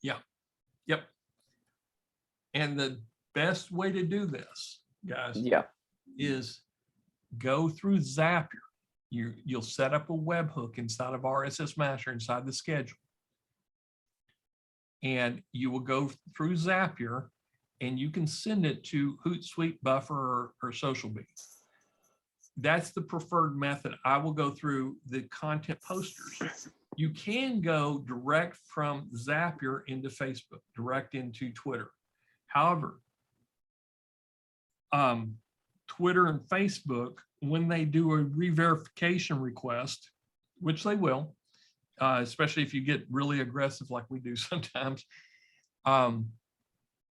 Yeah. Yep. And the best way to do this, guys, is go through Zapier. You'll set up a webhook inside of RSS Masher inside the schedule. And you will go through Zapier and you can send it to Hootsuite, Buffer, or SocialBee. That's the preferred method. I will go through the content posters. You can go direct from Zapier into Facebook, direct into Twitter. However, Twitter and Facebook, when they do a re-verification request, which they will, especially if you get really aggressive like we do sometimes,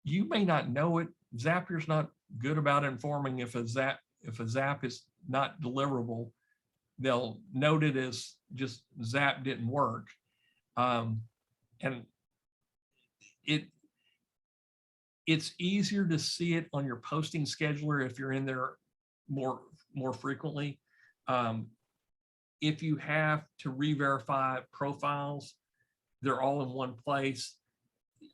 you may not know it. Zapier's not good about informing if a zap is not deliverable. They'll note it as just zap didn't work. And it's easier to see it on your posting scheduler if you're in there more frequently. If you have to re-verify profiles, they're all in one place.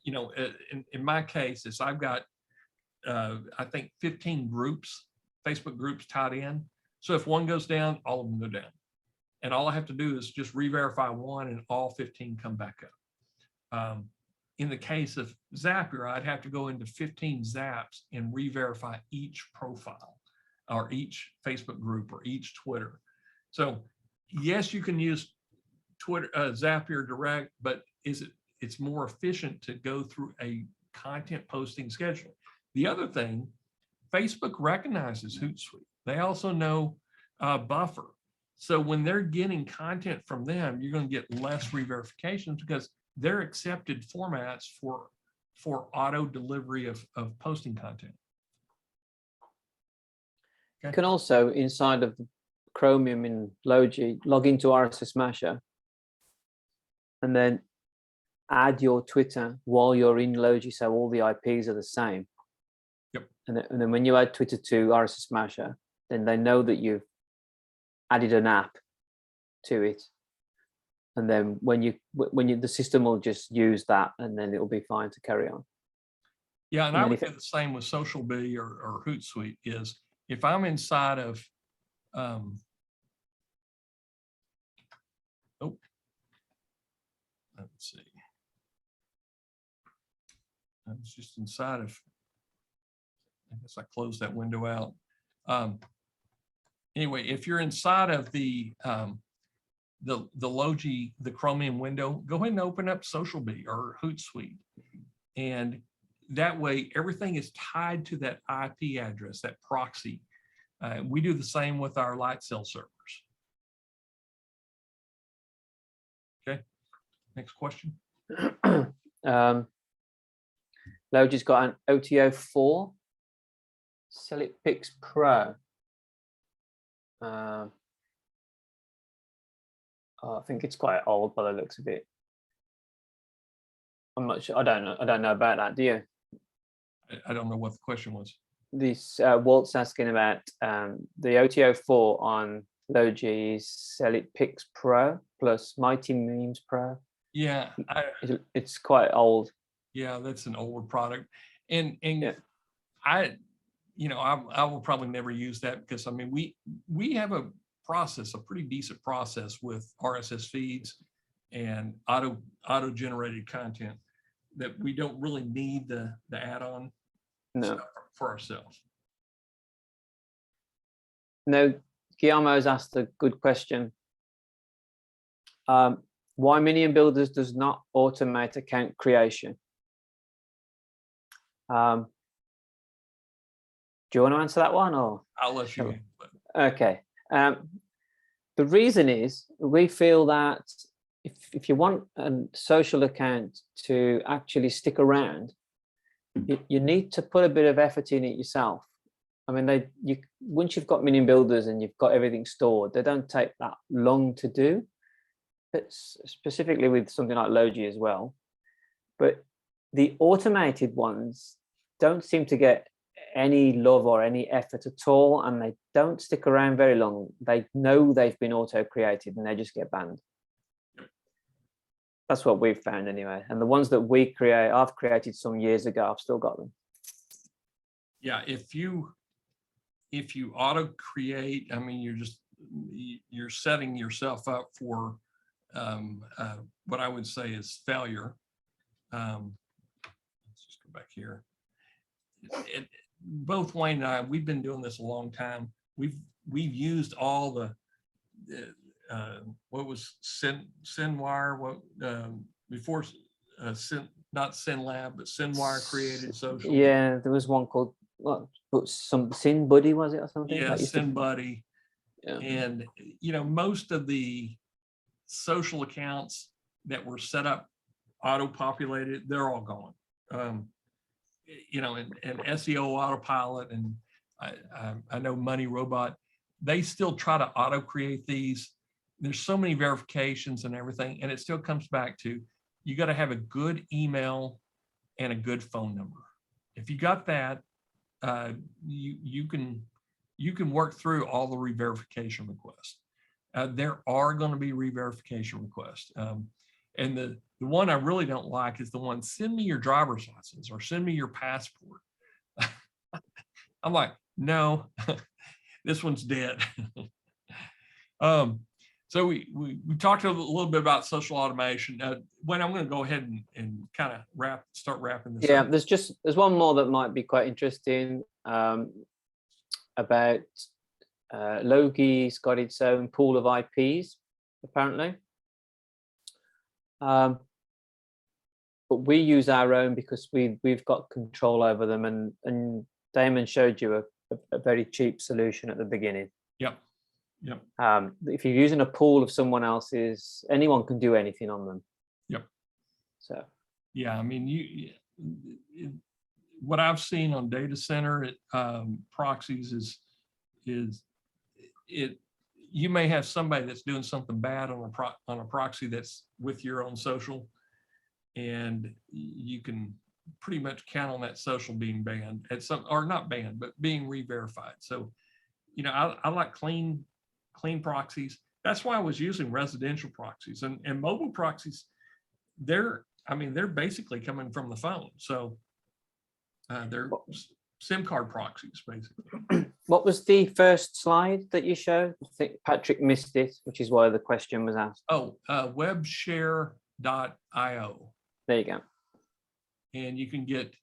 In my case, is I've got, I think 15 groups, Facebook groups tied in. So if one goes down, all of them go down. And all I have to do is just re-verify one and all 15 come back up. In the case of Zapier, I'd have to go into 15 zaps and re-verify each profile or each Facebook group or each Twitter. So yes, you can use Twitter, Zapier direct, but it's more efficient to go through a content posting schedule. The other thing, Facebook recognizes Hootsuite. They also know Buffer. So when they're getting content from them, you're going to get less re-verifications because they're accepted formats for auto delivery of posting content. Okay. You can also, inside of Chromium in Logii, log into RSS Masher and then add your Twitter while you're in Logii, so all the IPs are the same. Yep. And then when you add Twitter to RSS Masher, then they know that you've added an app to it. And then the system will just use that, and then it'll be fine to carry on. Yeah, and I would do the same with SocialBee or Hootsuite. Is if I'm inside of let's see, I was just inside of. I guess I closed that window out. Anyway, if you're inside of the Logii, the Chromium window, go ahead and open up SocialBee or Hootsuite. And that way, everything is tied to that IP address, that proxy. We do the same with our light cell servers. Okay, next question. Logi's got an OTO4 Select Pix Pro. I think it's quite old by the looks of it. I'm not sure. I don't know about that. Do you? I don't know what the question was. This Walt's asking about the OTO4 on Logi's Select Pix Pro plus Mighty Memes Pro. Yeah, it's quite old. Yeah, that's an older product, and yeah. I will probably never use that because I mean we have a pretty decent process with RSS feeds and auto generated content that we don't really need the add-on stuff for ourselves. No, Guillermo's asked a good question. Why Minion Builders does not automate account creation? Do you want to answer that one, or I'll let you. Okay. The reason is we feel that if you want a social account to actually stick around, you need to put a bit of effort in it yourself. I mean, once you've got Minion Builders and you've got everything stored, they don't take that long to do. It's specifically with something like Logii as well. But the automated ones don't seem to get any love or any effort at all, and they don't stick around very long. They know they've been auto-created and they just get banned. That's what we've found anyway. And the ones that I've created some years ago, I've still got them. Yeah, if you auto create, I mean, you're setting yourself up for what I would say is failure. Let's just go back here. Both Wayne and I, we've been doing this a long time. We've used all the what was SendWire, before not SendLab, but SendWire created social. Yeah, there was one called some SendBuddy, was it, or something? Yeah, SendBuddy. Yeah. And most of the social accounts that were set up auto-populated, they're all gone. And SEO Autopilot, and I know Money Robot, they still try to auto-create these. There's so many verifications and everything, and it still comes back to you got to have a good email and a good phone number. If you got that, you can work through all the re-verification requests. There are going to be re-verification requests, and the one I really don't like is the one, send me your driver's license or send me your passport. I'm like, no, this one's dead. So we talked a little bit about social automation. When I'm going to go ahead and kind of start wrapping this up. There's one more that might be quite interesting about Logi's got its own pool of IPs, apparently. But we use our own because we've got control over them, and Damon showed you a very cheap solution at the beginning. Yep. Yep. If you're using a pool of someone else's, anyone can do anything on them. Yep. So. Yeah, I mean, what I've seen on data center proxies is you may have somebody that's doing something bad on a proxy that's with your own social, and you can pretty much count on that social being banned or not banned, but being re-verified. So, I like clean proxies. That's why I was using residential proxies and mobile proxies. They're basically coming from the phone. So they're SIM card proxies, basically. What was the first slide that you showed? I think Patrick missed it, which is why the question was asked. Oh, webshare.io. There you go. And you can get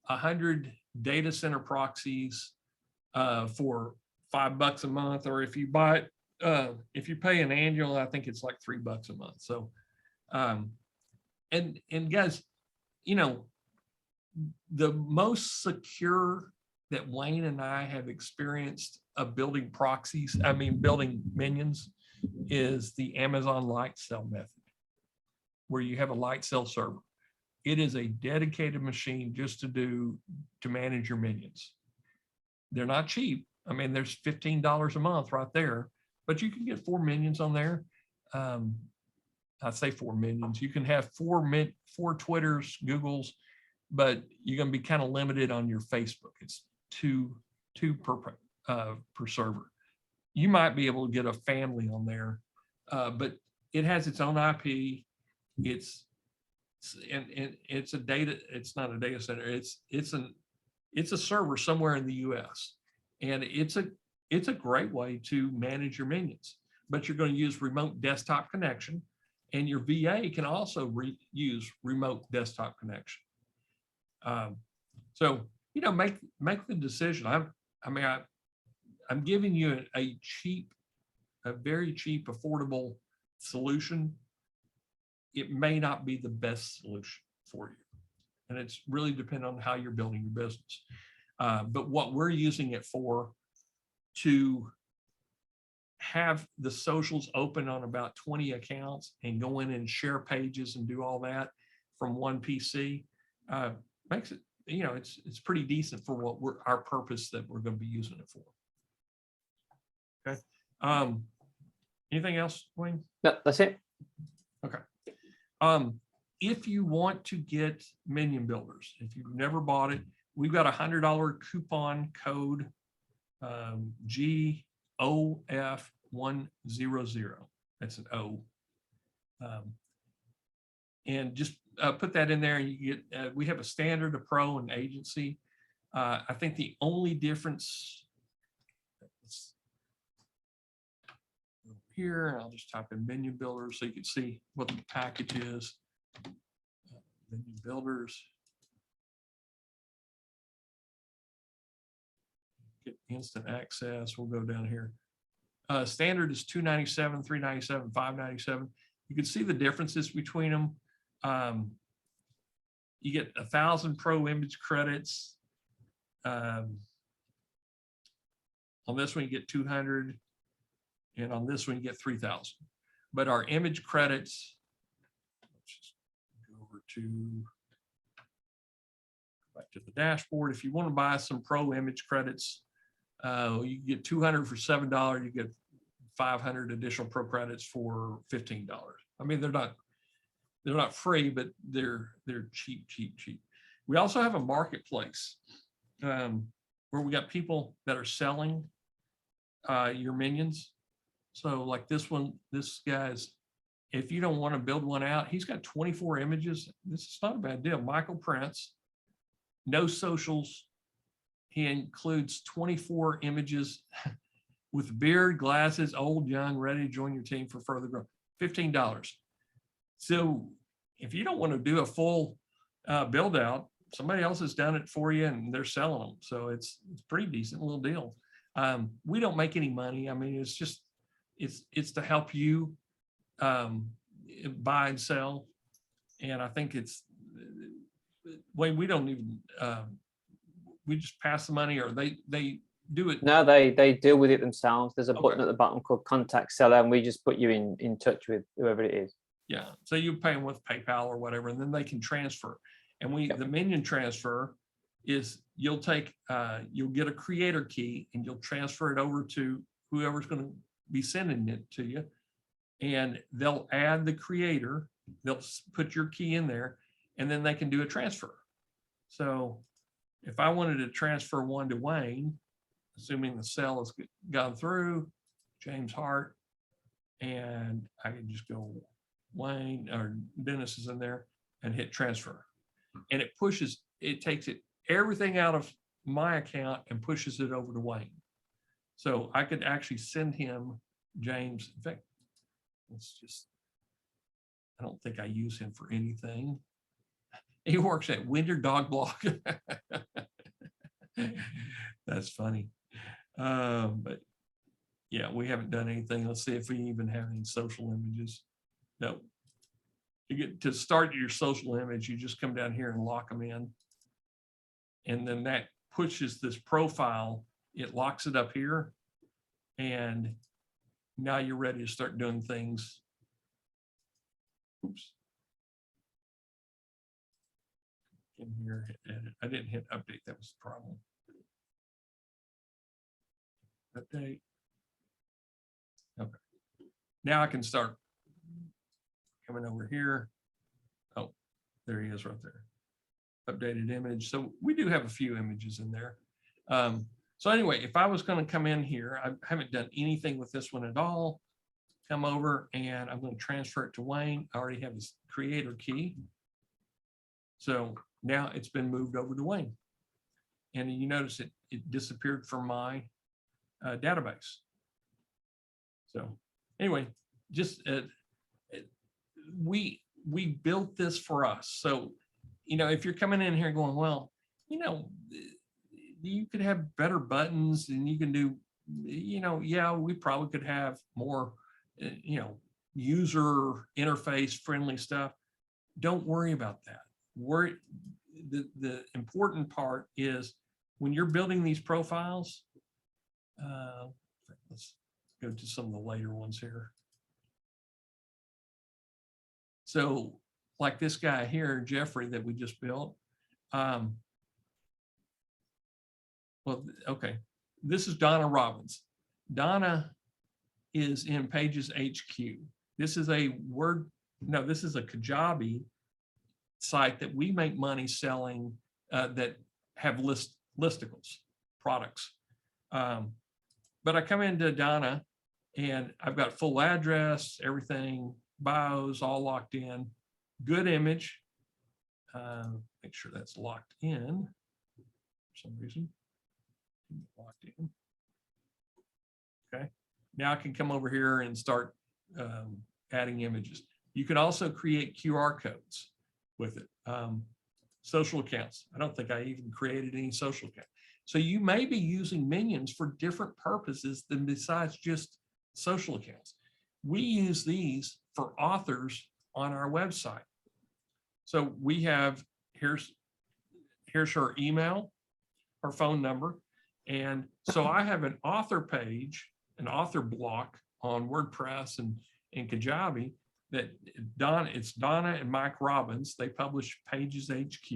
100 data center proxies for $5 a month, or if you buy it, if you pay an annual, I think it's like $3 a month. So, and guys, the most secure that Wayne and I have experienced of building proxies, building minions, is the Amazon light cell method, where you have a light cell server. It is a dedicated machine just to manage your minions. They're not cheap. I mean, there's $15 a month right there, but you can get 4 minions on there. I say 4 minions. You can have 4 Twitters, Googles, but you're going to be kind of limited on your Facebook. It's two per server. You might be able to get a family on there, but it has its own IP. It's a data. It's not a data center. It's a server somewhere in the U.S. and it's a great way to manage your minions. But you're going to use remote desktop connection, and your VA can also use remote desktop connection. So make the decision. I'm giving you a very cheap, affordable solution. It may not be the best solution for you. And it's really dependent on how you're building your business. But what we're using it for, to have the socials open on about 20 accounts and go in and share pages and do all that from one PC, makes it, it's pretty decent for what our purpose that we're going to be using it for. Okay. Anything else, Wayne? No, that's it. Okay. If you want to get Minion Builders, if you've never bought it, we've got $100 coupon code, GOF100. That's an O. And just put that in there, and you get, we have a standard, a pro, and agency. I think the only difference here, I'll just type in Minion Builders so you can see what the package is. Minion Builders. Get instant access. We'll go down here. Standard is $297, $397, $597. You can see the differences between them. You get 1,000 pro image credits. On this one, you get 200. And on this one, you get 3,000. But our image credits, let's just go over to back to the dashboard. If you want to buy some pro image credits, you get 200 for $7. You get 500 additional pro credits for $15. I mean, they're not free, but they're cheap. We also have a marketplace where we got people that are selling your minions. So like this one, this guy's, if you don't want to build one out, he's got 24 images. This is not a bad deal. Michael Prince, no socials. He includes 24 images with beard, glasses, old, young, ready to join your team for further growth. $15. So if you don't want to do a full build out, somebody else has done it for you and they're selling them. So it's pretty decent little deal. We don't make any money. I mean, it's just, it's to help you buy and sell. And I think it's Wayne, we don't even, we just pass the money, or they do it. No, they deal with it themselves. There's a button at the bottom called contact seller, and we just put you in touch with whoever it is. Yeah, so you pay them with PayPal or whatever, and then they can transfer. And the Minion transfer is you'll get a creator key and you'll transfer it over to whoever's going to be sending it to you, and they'll add the creator. They'll put your key in there, and then they can do a transfer. So if I wanted to transfer one to Wayne, assuming the sale has gone through, James Hart, and I can just go Wayne, or Dennis is in there, and hit transfer. And it takes everything out of my account and pushes it over to Wayne. So I could actually send him James. In fact, I don't think I use him for anything. He works at Winder Dog Block. That's funny. But yeah, we haven't done anything. Let's see if we even have any social images. No. To start your social image, you just come down here and lock them in. And then that pushes this profile. It locks it up here. And now you're ready to start doing things. Oops. In here, hit edit. I didn't hit update. That was the problem. Update. Okay. Now I can start coming over here. Oh, there he is right there. Updated image. So we do have a few images in there. So anyway, if I was going to come in here, I haven't done anything with this one at all. Come over and I'm going to transfer it to Wayne. I already have this creator key. So now it's been moved over to Wayne. And you notice it disappeared from my database. So anyway, just we built this for us. So, you know, if you're coming in here going, well, you know, you could have better buttons and you can do, you know, yeah, we probably could have more, you know, user interface friendly stuff. Don't worry about that. The important part is when you're building these profiles, let's go to some of the later ones here. So like this guy here, Jeffrey, that we just built. Well, okay, this is Donna Robbins. Donna is in Pages HQ. This is a this is a Kajabi site that we make money selling that have listicles, products. But I come into Donna and I've got full address, everything, bios all locked in, good image. Make sure that's locked in for some reason. Locked in. Okay, now I can come over here and start adding images. You can also create QR codes with it. Social accounts. I don't think I even created any social account. So you may be using Minions for different purposes than besides just social accounts. We use these for authors on our website. So we have, here's her email, her phone number. And so I have an author page, an author block on WordPress and Kajabi that it's Donna and Mike Robbins. They publish Pages HQ.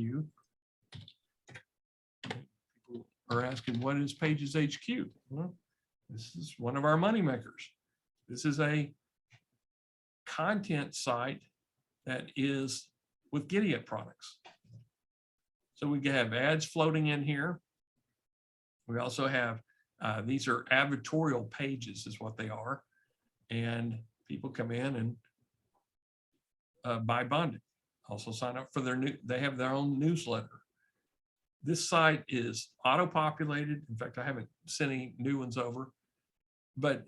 People are asking, what is Pages HQ? Well, this is one of our money makers. This is a content site that is with Giddy-Up products. So we have ads floating in here. We also have, these are advertorial pages is what they are. And people come in and buy bonding. Also sign up for they have their own newsletter. This site is auto-populated. In fact, I haven't sent any new ones over, but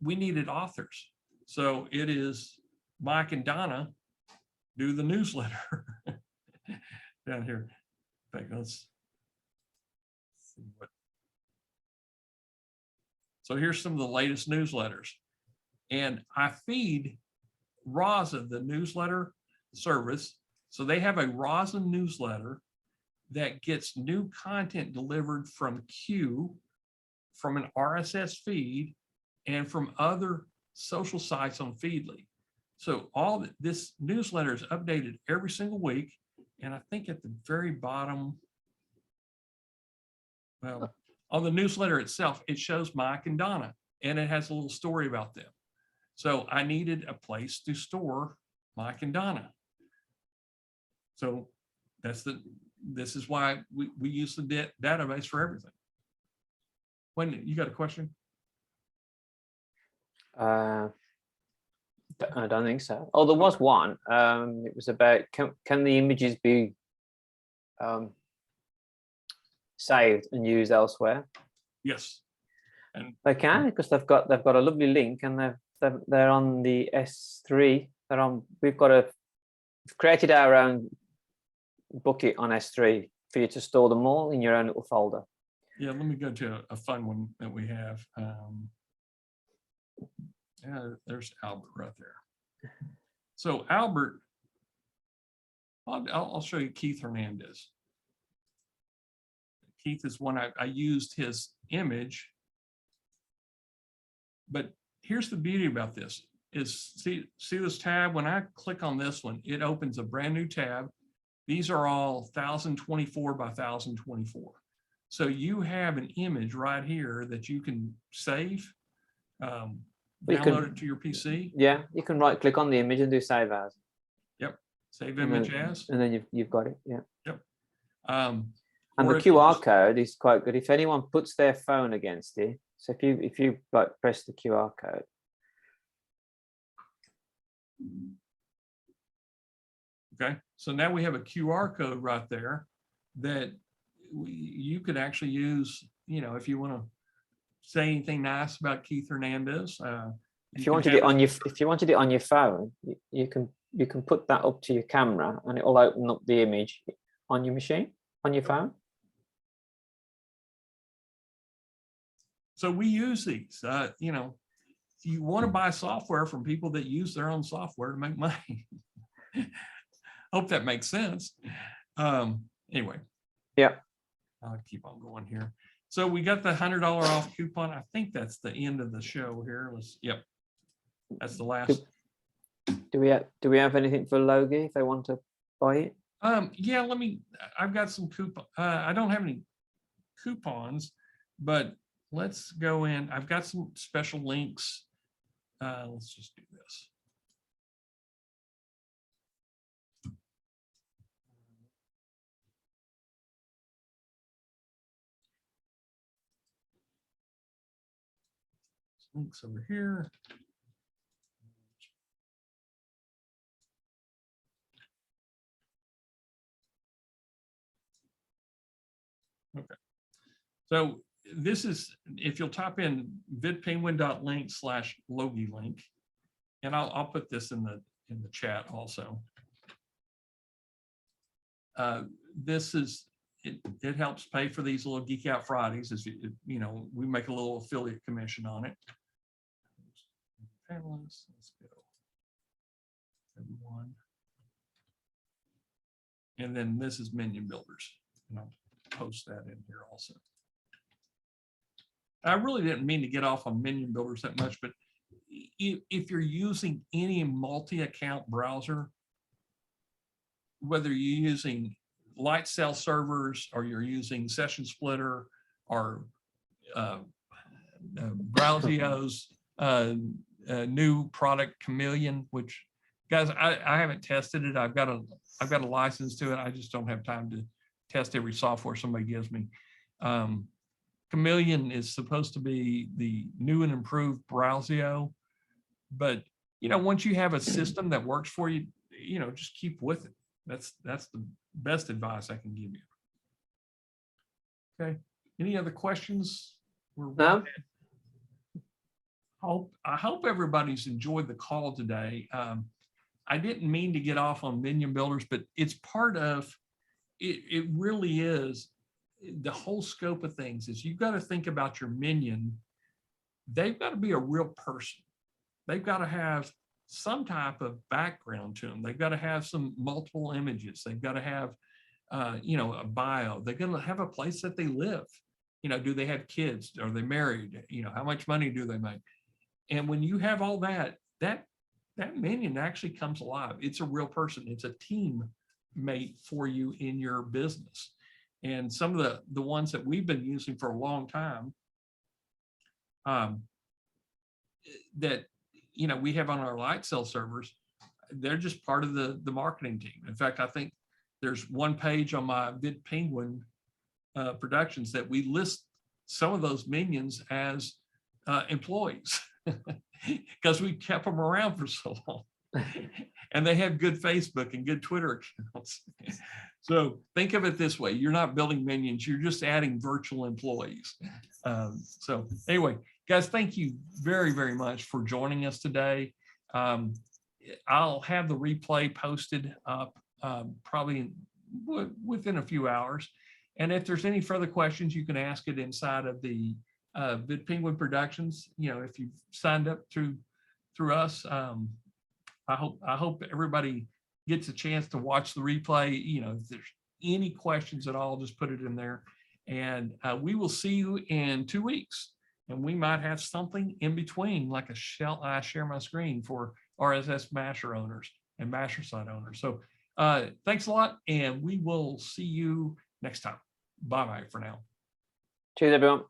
we needed authors. So it is Mike and Donna do the newsletter down here. In fact, let's see what. So here's some of the latest newsletters. And I feed Rosin, the newsletter service. So they have a Rosin newsletter that gets new content delivered from Q, from an RSS feed, and from other social sites on Feedly. So this newsletter is updated every single week. And I think at the very bottom, well, on the newsletter itself, it shows Mike and Donna, and it has a little story about them. So I needed a place to store Mike and Donna. So this is why we use the database for everything. When you got a question? I don't think so. Oh, there was one. It was about can the images be saved and used elsewhere? Yes, and they can, because they've got a lovely link, and they're on the S3. We've created our own bucket on S3 for you to store them all in your own little folder. Yeah, let me go to a fun one that we have. Yeah, there's Albert right there. So Albert, I'll show you Keith Hernandez. Keith is one I used his image But here's the beauty about this is see this tab. When I click on this one, it opens a brand new tab. These are all 1024 by 1024. So you have an image right here that you can save, download it to your PC. Yeah, you can right click on the image and do save as. Yep, save image as. And then you've got it. Yeah. Yep. And the QR code is quite good. If anyone puts their phone against it, so if you like press the QR code. Okay, so now we have a QR code right there that you could actually use, you know, if you want to say anything nice about Keith Hernandez. If you wanted it on your phone, you can put that up to your camera and it will open up the image on your machine, on your phone. So we use these, you know, if you want to buy software from people that use their own software to make money. Hope that makes sense. Anyway. Yeah. I'll keep on going here. So we got the $100 off coupon. I think that's the end of the show here. Yep. That's the last. Do we have anything for Logii if they want to buy it? Yeah, I've got some coupon. I don't have any coupons, but let's go in. I've got some special links. Let's just do this. Links over here. Okay. So this is, if you'll type in vidpenguin.link/Logii link, and I'll put this in the chat also. This is, it helps pay for these little Geek Out Fridays, as you know, we make a little affiliate commission on it. Panelists, let's go. Everyone. And then this is Minion Builders. And I'll post that in here also. I really didn't mean to get off on Minion Builders that much, but if you're using any multi-account browser, whether you're using light cell servers or you're using Session Splitter or Browsio's new product Chameleon, which guys, I haven't tested it. I've got a license to it. I just don't have time to test every software somebody gives me. Chameleon is supposed to be the new and improved Browsio, but you know, once you have a system that works for you, you know, just keep with it. That's the best advice I can give you. Okay. Any other questions? No. I hope everybody's enjoyed the call today. I didn't mean to get off on Minion Builders, but it's part of it. It really is the whole scope of things. Is you've got to think about your minion. They've got to be a real person. They've got to have some type of background to them. They've got to have some multiple images. They've got to have, you know, a bio. They're going to have a place that they live. You know, do they have kids? Are they married? You know, how much money do they make? And when you have all that minion actually comes alive. It's a real person. It's a teammate for you in your business. And some of the ones that we've been using for a long time, that, you know, we have on our light cell servers, they're just part of the marketing team. In fact, I think there's one page on my VidPenguin Productions that we list some of those minions as employees because we kept them around for so long. And they have good Facebook and good Twitter accounts. So think of it this way. You're not building minions. You're just adding virtual employees. So anyway, guys, thank you very, very much for joining us today. I'll have the replay posted up probably within a few hours. And if there's any further questions, you can ask it inside of the VidPenguin Productions. You know, if you've signed up through us, I hope everybody gets a chance to watch the replay. You know, if there's any questions at all, just put it in there. And we will see you in 2 weeks. And we might have something in between, like a shell I share my screen for RSS masher owners and masher site owners. So thanks a lot, and we will see you next time. Bye-bye for now. Cheers, everyone.